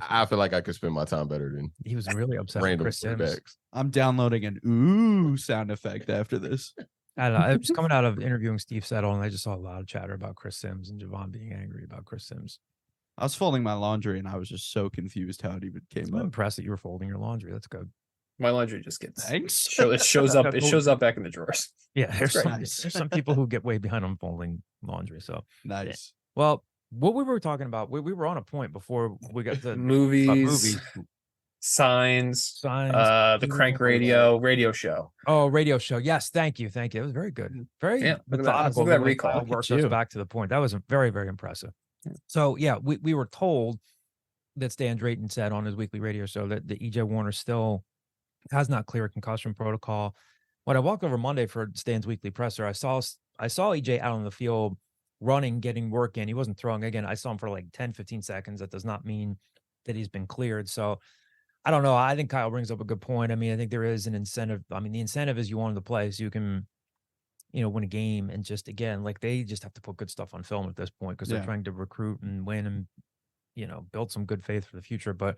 I feel like I could spend my time better than He was really upset with random Chris Sims. quarterbacks. I'm downloading an ooh sound effect after this. I don't know. It was coming out of interviewing Steve Settle, and I just saw a lot of chatter about Chris Sims and Javon being angry about Chris Sims. I was folding my laundry and I was just so confused how it even came I'm up. impressed that you were folding your laundry. That's good. My laundry just gets Thanks. it shows up. It shows up back in the drawers. Yeah, there's great. there's some people who get way behind on folding laundry. So, Nice. well, what we were talking about, we were on a point before we got to Movies, signs, signs. the Crank radio show. Oh, radio show. Yes, thank you. It was very good. Very Yeah, look at that. methodical. Look at that the way recall. Kyle Look at worked us you. back to the point. That was very, very impressive. So yeah, we were told that Stan Drayton said on his weekly radio show that the EJ Warner still has not cleared concussion protocol. When I walked over Monday for Stan's weekly presser, I saw EJ out on the field running, getting work in. He wasn't throwing. Again, I saw him for like 10, 15 seconds. That does not mean that he's been cleared. So I don't know. I think Kyle brings up a good point. I mean, I think there is an incentive. I mean, the incentive is you want him to play so you can, win a game. And just, again, like they just have to put good stuff on film at this point because they're trying to recruit and win and, build some good faith for the future. But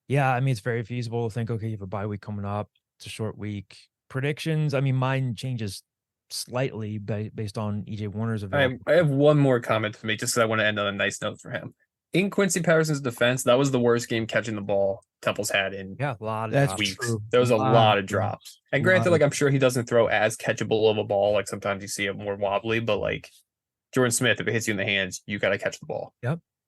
yeah, I mean, it's very feasible to think, okay, you have a bye week coming up. It's a short week. Predictions. I mean, mine changes slightly based on EJ Warner's I availability. have one more comment to make just because I want to end on a nice note for him. in Quincy Patterson's defense, that was the worst game catching the ball Temple's had in Yeah, a lot of That's drops. weeks. true. There was a lot of drops. drops. And granted, like I'm sure he doesn't throw as catchable of a ball. Like sometimes you see it more wobbly, but like Jordan Smith, if it hits you in the hands, you got to catch the ball.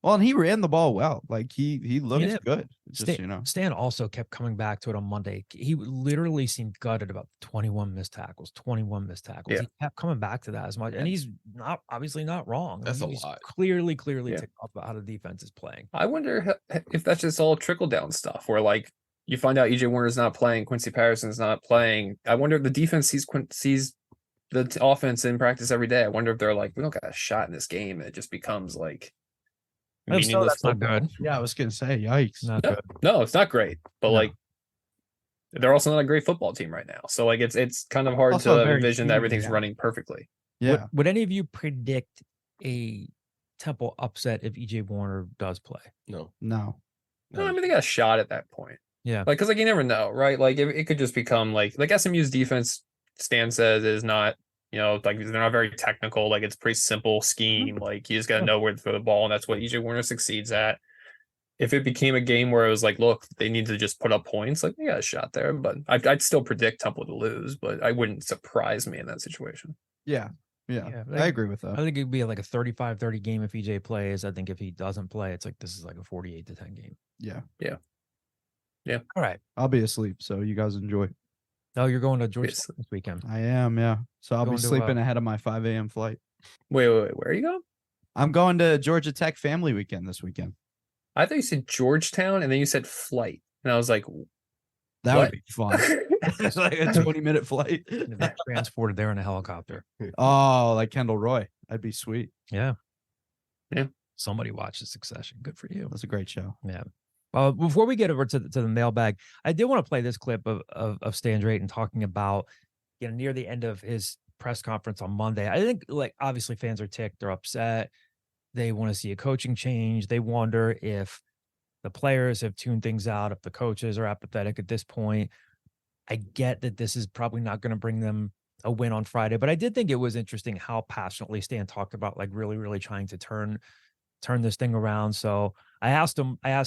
Well, and he ran the ball well. Like he looked did. good. Just Stan also kept coming back to it on Monday. He literally seemed gutted about 21 missed tackles. Yeah. He kept coming back to that as much, and he's obviously not wrong. That's a he's lot. Clearly Yeah. ticked off about how the defense is playing. I wonder if that's just all trickle down stuff where like you find out EJ Warner's not playing, Quincy Patterson's not playing. I wonder if the defense sees the offense in practice every day. I wonder if they're like, we don't got a shot in this game. And it just becomes like meaningless That's not football. good. Yeah, I was gonna say, yikes. Not No, good. no, it's not great. But No. like they're also not a great football team right now. So like it's kind of hard Also to very envision that team, everything's yeah. running perfectly. Yeah. Would any of you predict a Temple upset if EJ Warner does play? No. No. No, I mean they got a shot at that point. Yeah. Like because like you never know, right? Like it could just become like SMU's defense, Stan says, is not, you know, like they're not very technical. Like it's a pretty simple scheme. Like you just got to know where to throw the ball, and that's what EJ Warner succeeds at. If it became a game where it was like, look, they need to just put up points, like they got a shot there. But I'd still predict Temple to lose, but I wouldn't surprise me in that situation. Yeah. Yeah, I agree with that. I think it'd be like a 35-30 game if EJ plays. I think if he doesn't play, it's like this is like a 48-10 game. Yeah. All right. I'll be asleep, so you guys enjoy. No, you're going to Georgia Yes. this weekend. I am, yeah. So I'll be Going to, sleeping ahead of my 5 a.m. flight. Wait, where are you going? I'm going to Georgia Tech family weekend this weekend. I thought you said Georgetown, and then you said flight, and I was like, That What? would be fun. It's like a 20-minute flight. Get transported there in a helicopter. Oh, like Kendall Roy. That'd be sweet. Yeah. Yeah. Somebody watches Succession. Good for you. That's a great show. Yeah. Before we get over to the mailbag, I did want to play this clip of Stan Drayton talking about, you know, near the end of his press conference on Monday. I think, like, obviously fans are ticked. They're upset. They want to see a coaching change. They wonder if the players have tuned things out, if the coaches are apathetic at this point. I get that this is probably not going to bring them a win on Friday, but I did think it was interesting how passionately Stan talked about like really, really trying to turn this thing around. So I asked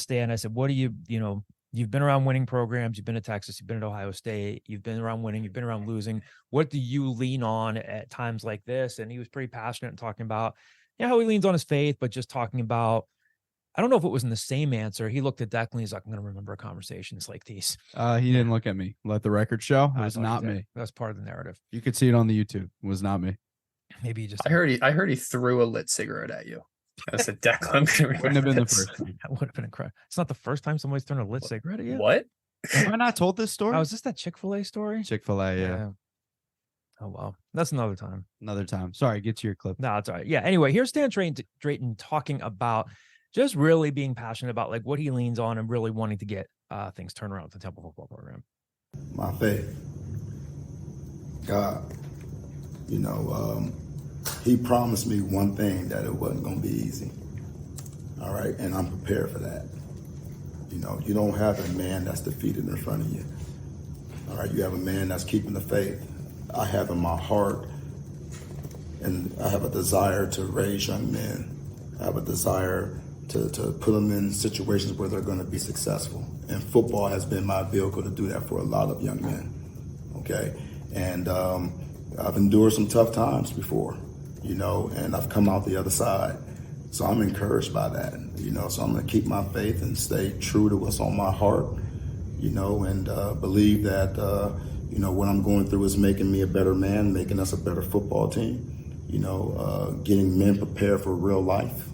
Stan, I said, what do you know, you've been around winning programs, you've been at Texas, you've been at Ohio State, you've been around winning, you've been around losing. What do you lean on at times like this? And he was pretty passionate in talking about, you know, how he leans on his faith, but just talking about, I don't know if it was in the same answer. He looked at Declan. He's like, I'm going to remember conversations like these. He didn't look at me. Let the record show. It I was thought he not did. me. That's part of the narrative. You could see it on the YouTube. It was not me. Maybe he just I heard he threw a lit cigarette at you. I said, Declan, I'm gonna Wouldn't have been the remember this. first time. that would have been incredible. It's not the first time somebody's thrown a lit cigarette at you. What? Have I not told this story? Oh, is this that Chick-fil-A story? Chick-fil-A, yeah. Oh, well, that's another time. Another time. Sorry, get to your clip. No, it's all right. Yeah. Anyway, here's Stan Drayton talking about just really being passionate about like what he leans on and really wanting to get things turned around with the Temple football program. My faith. God, you know, he promised me one thing, that it wasn't going to be easy. All right. And I'm prepared for that. You know, you don't have a man that's defeated in front of you. All right. You have a man that's keeping the faith. I have in my heart, and I have a desire to raise young men. I have a desire to put them in situations where they're going to be successful. And football has been my vehicle to do that for a lot of young men. Okay. And I've endured some tough times before, you know, and I've come out the other side. So I'm encouraged by that, you know, so I'm going to keep my faith and stay true to what's on my heart, you know, and believe that, you know, what I'm going through is making me a better man, making us a better football team, you know, getting men prepared for real life.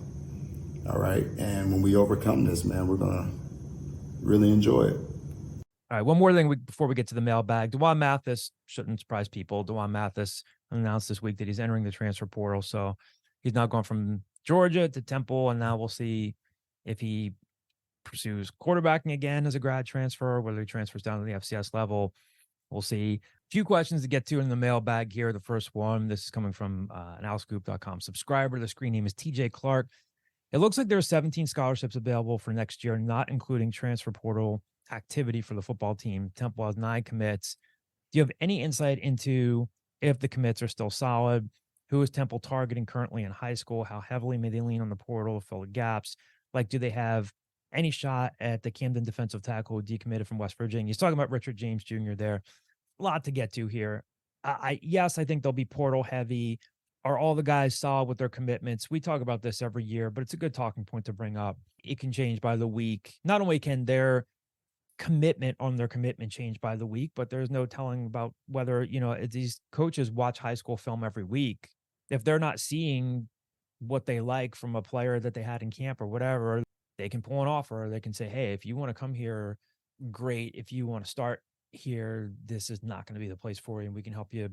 All right. And when we overcome this, man, we're going to really enjoy it. All right, one more thing before we get to the mailbag. Dewan Mathis shouldn't surprise people. Dewan Mathis announced this week that he's entering the transfer portal. So he's now going from Georgia to Temple, and now we'll see if he pursues quarterbacking again as a grad transfer, whether he transfers down to the FCS level. We'll see. A few questions to get to in the mailbag here. The first one, this is coming from an OwlScoop.com subscriber. The screen name is TJ Clark. It looks like there are 17 scholarships available for next year, not including transfer portal activity for the football team. Temple has 9 commits. Do you have any insight into if the commits are still solid? Who is Temple targeting currently in high school? How heavily may they lean on the portal to fill the gaps? Like, do they have any shot at the Camden defensive tackle who decommitted from West Virginia? He's talking about Richard James Jr. there. A lot to get to here. Yes, I think they'll be portal heavy. Are all the guys solid with their commitments? We talk about this every year, but it's a good talking point to bring up. It can change by the week. Not only can their commitment on their commitment change by the week, but there's no telling about whether, these coaches watch high school film every week. If they're not seeing what they like from a player that they had in camp or whatever, they can pull an offer. They can say, hey, if you want to come here, great. If you want to start here, this is not going to be the place for you, and we can help you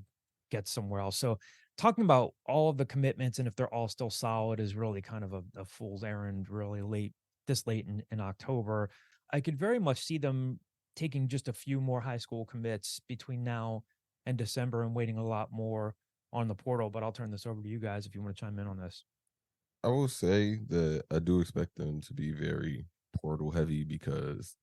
get somewhere else. So talking about all of the commitments and if they're all still solid is really kind of a fool's errand, really late in October. I could very much see them taking just a few more high school commits between now and December and waiting a lot more on the portal, but I'll turn this over to you guys if you want to chime in on this. I will say that I do expect them to be very portal heavy because,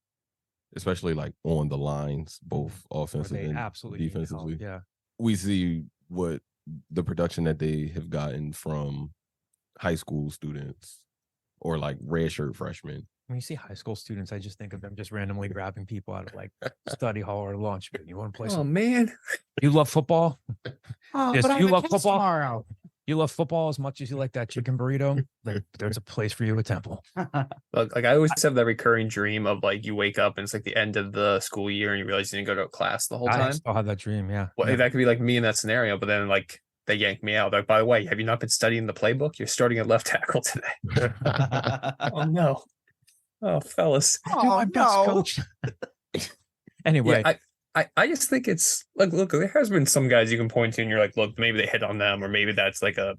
especially like on the lines, both offensive and absolutely defensively, yeah, we see what the production that they have gotten from high school students or like redshirt freshmen. When you see high school students, I just think of them just randomly grabbing people out of like study hall or lunch. You want to play? Oh man, you love football? Oh, Yes, but I you have a love test football? tomorrow. You love football as much as you like that chicken burrito? There's a place for you at Temple. like I always have that recurring dream of like you wake up and it's like the end of the school year and you realize you didn't go to a class the whole I time. still have that dream. Yeah. Well, Yeah. that could be like me in that scenario, but then like they yank me out. Like, by the way, have you not been studying the playbook? You're starting at left tackle today. Oh no. Oh, fellas. Oh, no. Coach. Anyway. Yeah, I just think it's like, look, there has been some guys you can point to and you're like, look, maybe they hit on them, or maybe that's like a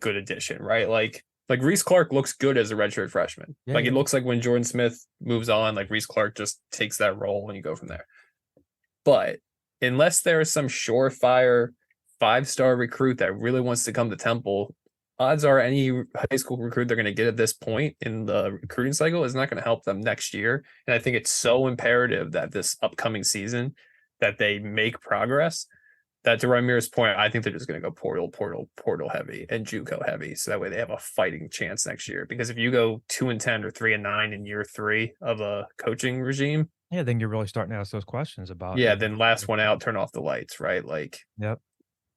good addition, right? Like Reese Clark looks good as a redshirt freshman. Yeah, like yeah. it looks like when Jordan Smith moves on, like Reese Clark just takes that role and you go from there. But unless there is some surefire 5-star recruit that really wants to come to Temple, odds are any high school recruit they're going to get at this point in the recruiting cycle is not going to help them next year. And I think it's so imperative that this upcoming season that they make progress. That to Ramir's point, I think they're just going to go portal heavy and JUCO heavy, so that way they have a fighting chance next year. Because if you go 2-10 or 3-9 in year 3 of a coaching regime, Yeah, then you're really starting to ask those questions about. then last one out, turn off the lights, right? Like, Yep.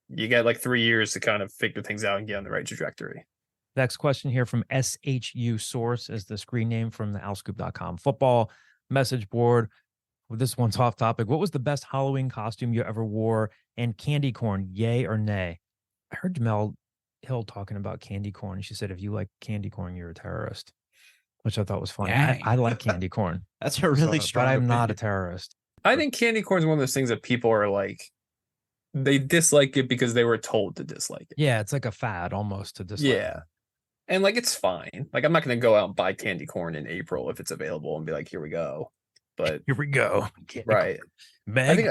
you get like 3 years to kind of figure things out and get on the right trajectory. Next question here from SHU Source is the screen name from the OwlScoop.com football message board. Well, this one's off topic. What was the best Halloween costume you ever wore? And candy corn, yay or nay? I heard Jamel Hill talking about candy corn. She said, if you like candy corn, you're a terrorist, which I thought was funny. I like candy corn. That's a really but strong I'm not a opinion. terrorist. I think candy corn is one of those things that people are like, they dislike it because they were told to dislike it. Yeah, it's like a fad almost to dislike. Yeah. And like, it's fine. Like, I'm not going to go out and buy candy corn in April if it's available and be like, here we go. But Here we go. Candy right. corn. Meg,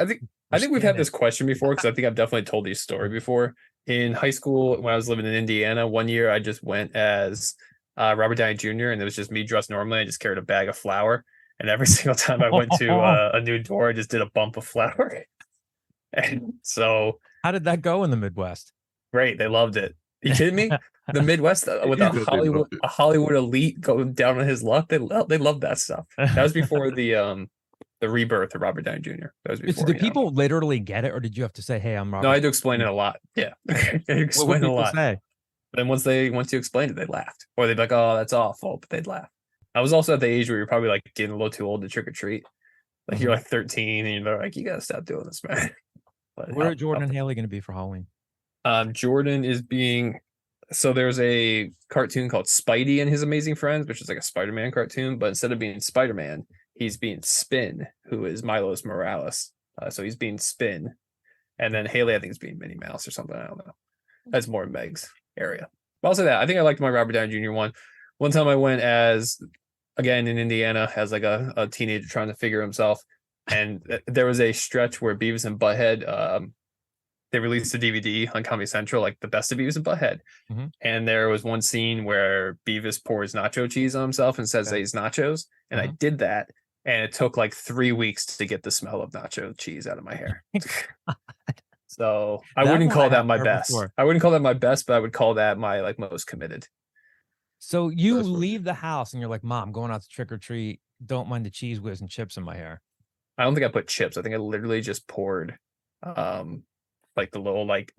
I think we've had this Scan question before, because I think I've definitely told you a story before. In high school, when I was living in Indiana, one year I just went as Robert Downey Jr. and it was just me dressed normally. I just carried a bag of flour, and every single time I went to a new door, I just did a bump of flour. And so, how did that go in the Midwest? great, they loved it. You kidding me? The Midwest with a Hollywood elite going down on his luck, they love that stuff. That was before the rebirth of Robert Downey Jr. That was before. Did people literally get it, or did you have to say, "Hey, I'm Robert"? No, I had to explain it a lot. Yeah, I had to What explain would it a people lot. say? But then once you explained it, they laughed, or they'd be like, "Oh, that's awful," but they'd laugh. I was also at the age where you're probably like getting a little too old to trick or treat. Like you're like 13, and you're like, "You gotta stop doing this, man." But Where are Jordan and Haley going to be for Halloween? Jordan is being. So there's a cartoon called Spidey and His Amazing Friends, which is like a Spider-Man cartoon, but instead of being Spider-Man, he's being Spin, who is Milos Morales. So he's being Spin, and then Haley, I think, is being Minnie Mouse or something. I don't know. That's more Meg's area. But I'll say that I think I liked my Robert Downey Jr. one. One time I went as, again in Indiana, as like a teenager trying to figure himself, and there was a stretch where Beavis and Butthead. They released a DVD on Comedy Central, like the best of Beavis and Butthead. Mm-hmm. And there was one scene where Beavis pours nacho cheese on himself and says that he's nachos. And I did that. And it took like 3 weeks to get the smell of nacho cheese out of my hair. So I wouldn't call that my best. I wouldn't call that my best, but I would call that my like most committed. So you That's what- leave the house and you're like, Mom, going out to trick or treat. Don't mind the cheese whiz and chips in my hair. I don't think I put chips. I think I literally just poured like the little like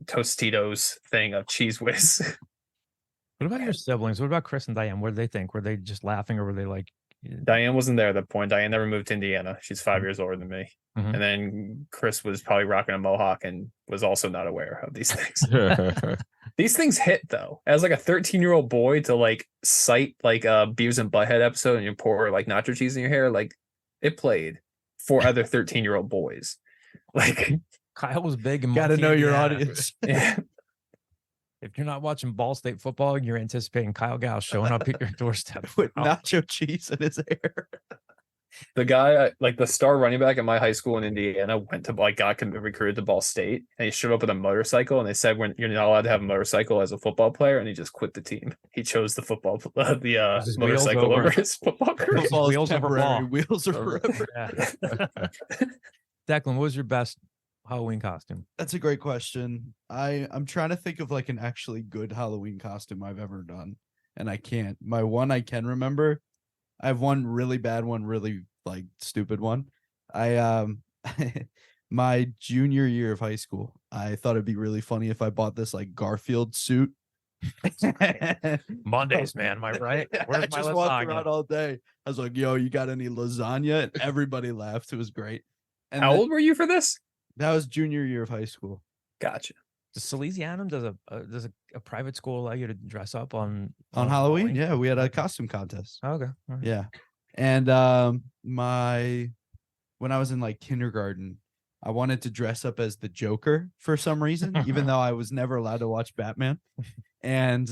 Tostitos thing of cheese whiz. What about your siblings? What about Chris and Diane? What did they think? Were they just laughing or were they like, Diane wasn't there at that point. Diane never moved to Indiana. She's 5 years older than me. Mhm. And then Chris was probably rocking a mohawk and was also not aware of these things. These things hit though. As like a 13-year-old boy to like cite like a Beavis and Butthead episode and you pour like nacho cheese in your hair, like it played for other 13-year-old boys. Like Kyle was big and Got to multi know your Indiana. audience. yeah. If you're not watching Ball State football, you're anticipating Kyle Gauss showing up at your doorstep. With nacho cheese in his hair. The guy, like the star running back at my high school in Indiana, went to like got recruited to Ball State, and he showed up with a motorcycle. And they said, "When you're not allowed to have a motorcycle as a football player," and he just quit the team. He chose the football, His wheels motorcycle over. over his football career. Football wheels over ball. Wheels are forever. Yeah. Declan, what was your best Halloween costume? That's a great question. I'm trying to think of like an actually good Halloween costume I've ever done, and I can't. My one I can remember, I have one really bad one, really like stupid one. I my junior year of high school, I thought it'd be really funny if I bought this like Garfield suit. Mondays, man. Am I right? I Where's my just walked lasagna? around all day. I was like, "Yo, you got any lasagna?" And everybody laughed. It was great. And How then- old were you for this? That was junior year of high school. Gotcha. Does Salesianum does a private school allow you to dress up on On Halloween, yeah, we had a costume contest. Oh, okay. All right. Yeah. And when I was in like kindergarten, I wanted to dress up as the Joker for some reason, even though I was never allowed to watch Batman. And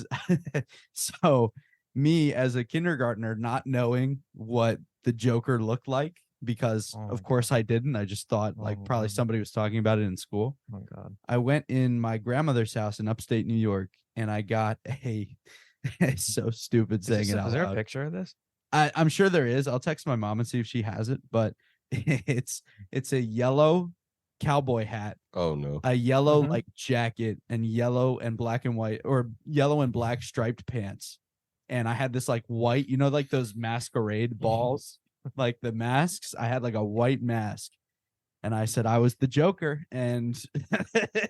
so me as a kindergartner, not knowing what the Joker looked like, because Oh of my course I didn't. I just thought like Oh probably my somebody was talking about it in school. Oh God. I went in my grandmother's house in upstate New York and I got it's so stupid saying it out Is there a loud. picture of this? I'm sure there is. I'll text my mom and see if she has it, but it's a yellow cowboy hat, Oh no. a yellow Mhm. like jacket, and yellow and black and white, or yellow and black striped pants. And I had this like white, like those masquerade balls, like the masks. I had like a white mask. And I said I was the Joker, and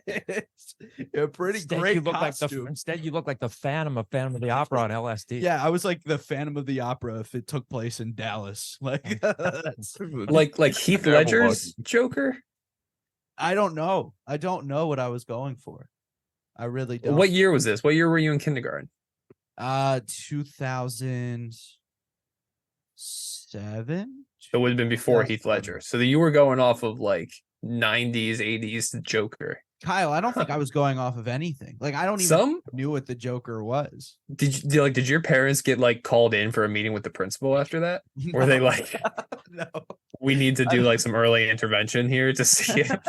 it's a pretty Instead, great you look costume. instead you look like the Phantom of the Opera on LSD. Yeah, I was like the Phantom of the Opera if it took place in Dallas. Like, that's, Like Heath Terrible Ledger's Joker. I don't know. I don't know what I was going for. I really don't. What year was this? What year were you in kindergarten? 2007. It would have been before Heath 2007. Ledger. So you were going off of like 90s, 80s Joker. Kyle, I don't think I was going off of anything. Like, I don't even Some knew what the Joker was. did your parents get like called in for a meeting with the principal after that? Were they like, No. we need to do like some early intervention here to see it?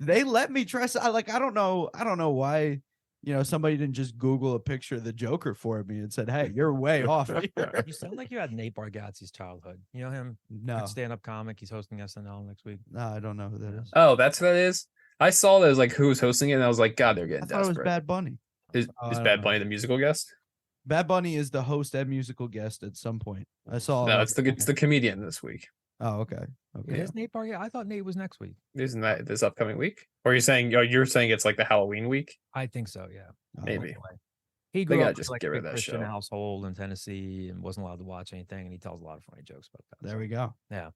They let me dress. I don't know why, somebody didn't just Google a picture of the Joker for me and said, "Hey, you're way off here." You sound like you had Nate Bargatze's childhood. You know him? No, Stand-up comic. He's hosting SNL next week. no, I don't know who that is. Oh, that's what that is. I saw that as like who was hosting it, and I was like, God, they're I getting thought it was desperate. Bad Bunny. Is I is don't Bad know. Bunny the musical guest? Bad Bunny is the host and musical guest at some point. I saw. No, it's the comedian this week. Oh, okay. It Okay. is Nate Bargatze. I thought Nate was next week. Isn't that this upcoming week? Or you're saying it's like the Halloween week? I think so. Yeah. Oh, Maybe. Anyway, he They grew gotta up just in, like get a rid big of that Christian show. household in Tennessee and wasn't allowed to watch anything. And he tells a lot of funny jokes about that. There we go. Yeah.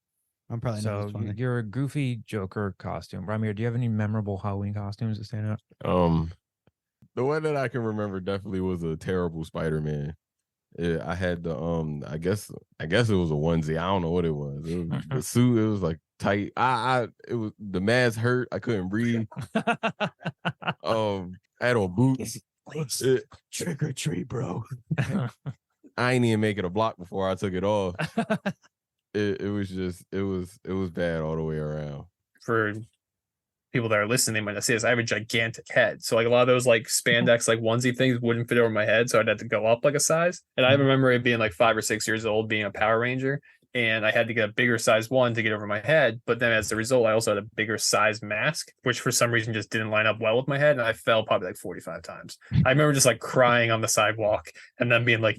I'm probably not So as funny. you're a goofy Joker costume. Ramir, do you have any memorable Halloween costumes that stand out? The one that I can remember definitely was a terrible Spider-Man. Yeah, I had the I guess it was a onesie. I don't know what it was. It was the suit. It was like tight. It was the mask hurt. I couldn't breathe. I had on boots. It- Trick or treat, bro. I ain't even make it a block before I took it off. It was bad all the way around. For people that are listening, they might not see this. I have a gigantic head, so like a lot of those like spandex like onesie things wouldn't fit over my head, so I'd have to go up like a size. And I remember it being like 5 or 6 years old, being a Power Ranger, and I had to get a bigger size one to get over my head. But then as a result, I also had a bigger size mask, which for some reason just didn't line up well with my head. And I fell probably like 45 times. I remember just like crying on the sidewalk and then being like,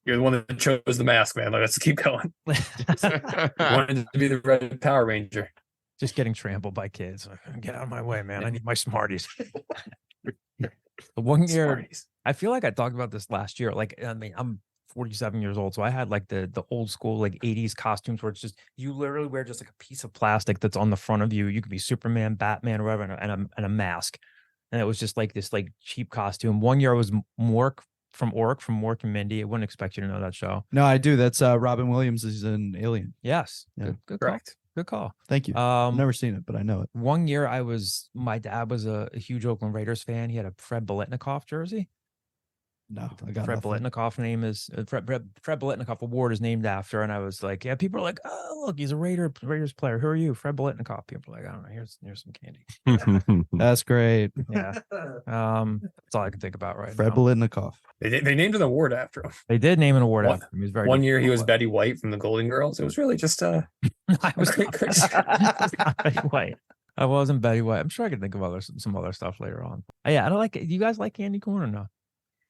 you're the one that chose the mask, man. Like, let's keep going. Wanted to be the Red Power Ranger. Just getting trampled by kids. Get out of my way, man. I need my Smarties. One year, Smarties. I feel like I talked about this last year. Like, I mean, I'm 47 years old, so I had like the old school like 80s costumes where it's just you literally wear just like a piece of plastic that's on the front of you. You could be Superman, Batman, or whatever, and a mask. And it was just like this like cheap costume. One year I was Mork from Mork and Mindy. I wouldn't expect you to know that show. No, I do. That's Robin Williams is an alien. Yes. Yeah. Good call. Correct. Good call. Thank you. I've never seen it, but I know it. One year my dad was a huge Oakland Raiders fan. He had a Fred Biletnikoff jersey. No, I got Fred nothing. Biletnikoff name is Fred Biletnikoff award is named after, and I was like, yeah, people are like, oh, look, he's a Raiders player. Who are you? Fred Biletnikoff. People are like, I don't know. Here's some candy. That's great. Yeah. That's all I can think about right Fred now. Biletnikoff. They named an award after him. They did name an award One- after him. He was very One good. year he was Betty White from the Golden Girls. It was really just I was great. not Betty White. I wasn't Betty White. I'm sure I can think of some other stuff later on. Yeah, I don't like it. Do you guys like candy corn or no?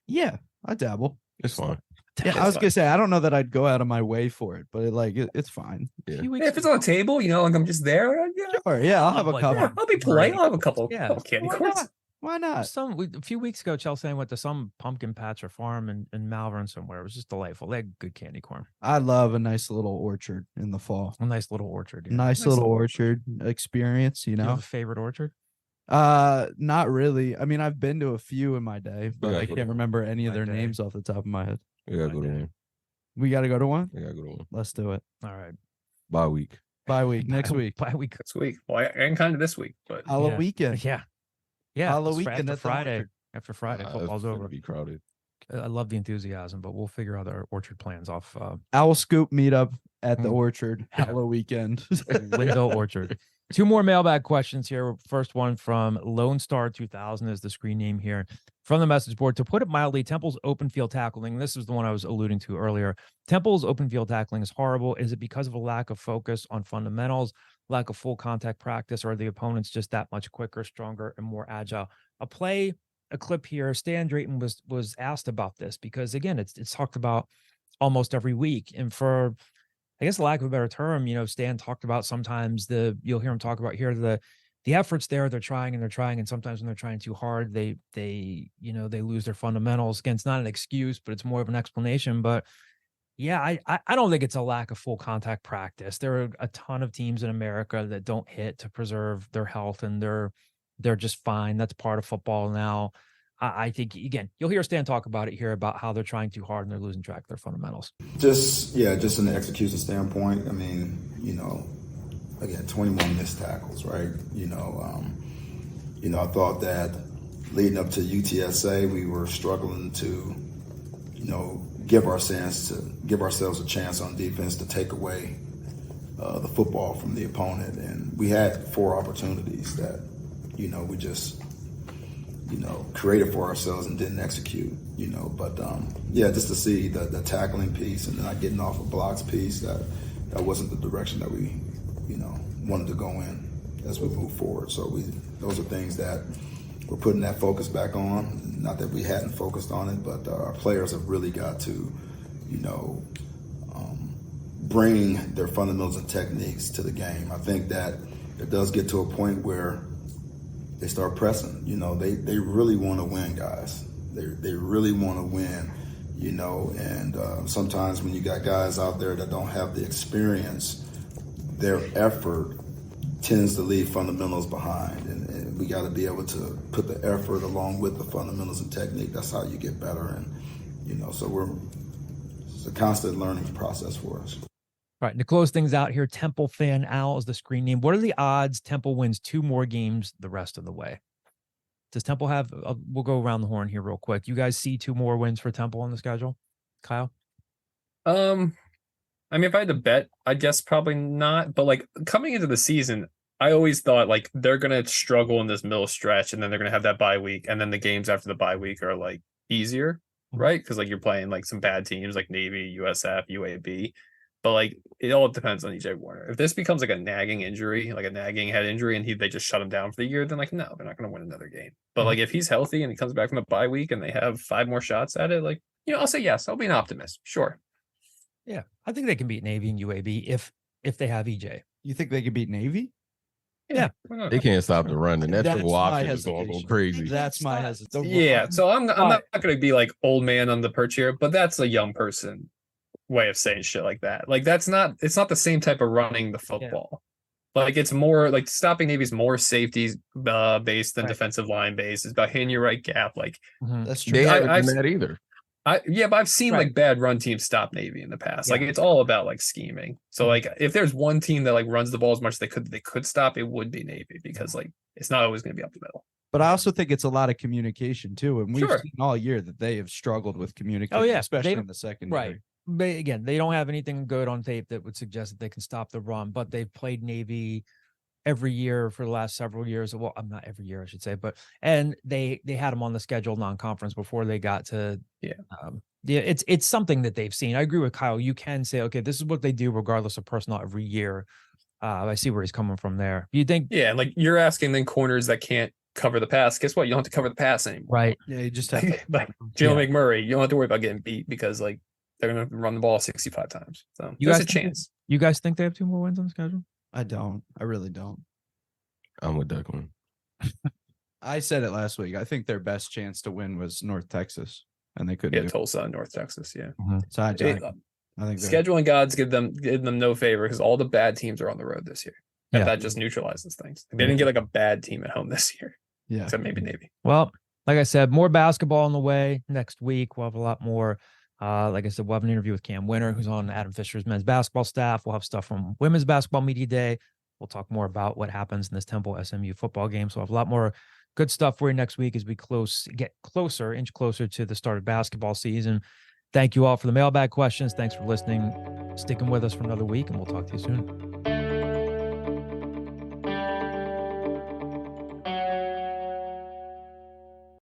Yeah, I dabble. It's fine. Yeah, I was gonna say I don't know that I'd go out of my way for it, but it's fine. Yeah. A few weeks if it's on a table, like I'm just there. Yeah, Sure, yeah, I'll have a Like, couple. yeah. I'll be polite. I'll have a couple, Yeah. couple candy Why corns. not? Why not? a few weeks ago, Chelsea went to some pumpkin patch or farm in Malvern somewhere. It was just delightful. They had good candy corn. I love a nice little orchard in the fall. A nice little orchard. Yeah. Nice little orchard experience, Do you have a favorite orchard? Not really. I mean, I've been to a few in my day, but Yeah, I can't remember any of My their day. names off the top of my head. We gotta go to one. We got to go to one. We gotta go to one. Let's do it. All right. Bye week. Bye week next week. Bye week. This week. Well, and kind of this week, but Halloween weekend. Yeah. Yeah. Halloween after at the Friday. orchard. After Friday, It's football's gonna over. Be crowded. I love the enthusiasm, but we'll figure out our orchard plans off OwlScoop meetup at the Mm. orchard. Halloween weekend. Linville Orchard. Two more mailbag questions here. First one from Lone Star 2000 is the screen name here from the message board. To put it mildly, Temple's open field tackling, this is the one I was alluding to earlier. Temple's open field tackling is horrible. Is it because of a lack of focus on fundamentals, lack of full contact practice, or are the opponents just that much quicker, stronger, and more agile? A clip here. Stan Drayton was asked about this because again, it's talked about almost every week. And for, I guess, lack of a better term, Stan talked about sometimes you'll hear him talk about here the efforts there. They're trying, and sometimes when they're trying too hard, they lose their fundamentals. Again, it's not an excuse, but it's more of an explanation. But yeah, I don't think it's a lack of full contact practice. There are a ton of teams in America that don't hit to preserve their health, and they're just fine. That's part of football now. I think, again, you'll hear Stan talk about it here about how they're trying too hard and they're losing track of their fundamentals. Just in the execution standpoint, I mean, again, 21 missed tackles, right? I thought that leading up to UTSA, we were struggling to, give ourselves a chance on defense to take away the football from the opponent. And we had 4 opportunities that, we just, created for ourselves and didn't execute, but just to see the tackling piece and not getting off a blocks piece, that wasn't the direction that we, wanted to go in as we move forward. So those are things that we're putting that focus back on. Not that we hadn't focused on it, but our players have really got to, bring their fundamentals and techniques to the game. I think that it does get to a point where they start pressing. They really want to win, guys. They really want to win, and sometimes when you got guys out there that don't have the experience, their effort tends to leave fundamentals behind. And we got to be able to put the effort along with the fundamentals and technique. That's how you get better. And, so it's a constant learning process for us. All right, to close things out here, Temple Fan Al is the screen name. What are the odds Temple wins 2 more games the rest of the way? Does Temple have, we'll go around the horn here real quick. You guys see 2 more wins for Temple on the schedule? Kyle? I mean, if I had to bet, I guess probably not. But like coming into the season, I always thought like they're gonna struggle in this middle stretch, and then they're gonna have that bye week, and then the games after the bye week are like easier, right? Because like you're playing like some bad teams like Navy, USF, UAB. But like it all depends on EJ Warner. If this becomes like a nagging injury, like a nagging head injury, and they just shut him down for the year, then like no, they're not going to win another game. But like if he's healthy and he comes back from the bye week and they have 5 more shots at it, like I'll say yes. I'll be an optimist. Sure. Yeah, I think they can beat Navy and UAB if they have EJ. You think they could beat Navy? Yeah. They can't stop the run, and that That's triple my option is going to go hesitation. crazy. That's my hesitation. Yeah. So I'm not going to be like old man on the perch here, but that's a young person way of saying shit like that. Like it's not the same type of running the football. Like it's more like stopping Navy's more safeties based than defensive line based. It's about hitting your right gap. Like That's true. They haven't done that either. but I've seen like bad run teams stop Navy in the past. Like it's all about like scheming. So like if there's one team that like runs the ball as much as they could stop, it would be Navy because like it's not always going to be up the middle. But I also think it's a lot of communication too, and we've Sure. seen all year that they have struggled with communication. Oh, yeah. Especially They- in the secondary. Right. They, again, they don't have anything good on tape that would suggest that they can stop the run, but they've played Navy every year for the last several years. Well, I'm not every year, I should say, and they had them on the schedule non-conference before they got to it's something that they've seen. I agree with Kyle. You can say, okay, this is what they do regardless of personnel every year. I see where he's coming from there. You think, Yeah, and like you're asking then corners that can't cover the pass. Guess what? You don't have to cover the pass anymore. right? Yeah, you just have to. Like Jalen McMurray, you don't have to worry about getting beat because like they're going to run the ball 65 times. So You there's guys a think- chance. You guys think they have 2 more wins on the schedule? I don't. I really don't. I'm with Declan. I said it last week. I think their best chance to win was North Texas, and they couldn't. Yeah, do it. Tulsa, North Texas. Yeah. So I It- think they're- scheduling gods give them no favor because all the bad teams are on the road this year. And Yeah. that just neutralizes things. They didn't get like a bad team at home this year, Yeah. except maybe Navy. Well, like I said, more basketball on the way next week. We'll have a lot more. Like I said, we'll have an interview with Cam Winter, who's on Adam Fisher's men's basketball staff. We'll have stuff from Women's Basketball Media Day. We'll talk more about what happens in this Temple-SMU football game. So we'll have a lot more good stuff for you next week as we inch closer to the start of basketball season. Thank you all for the mailbag questions. Thanks for listening, sticking with us for another week, and we'll talk to you soon.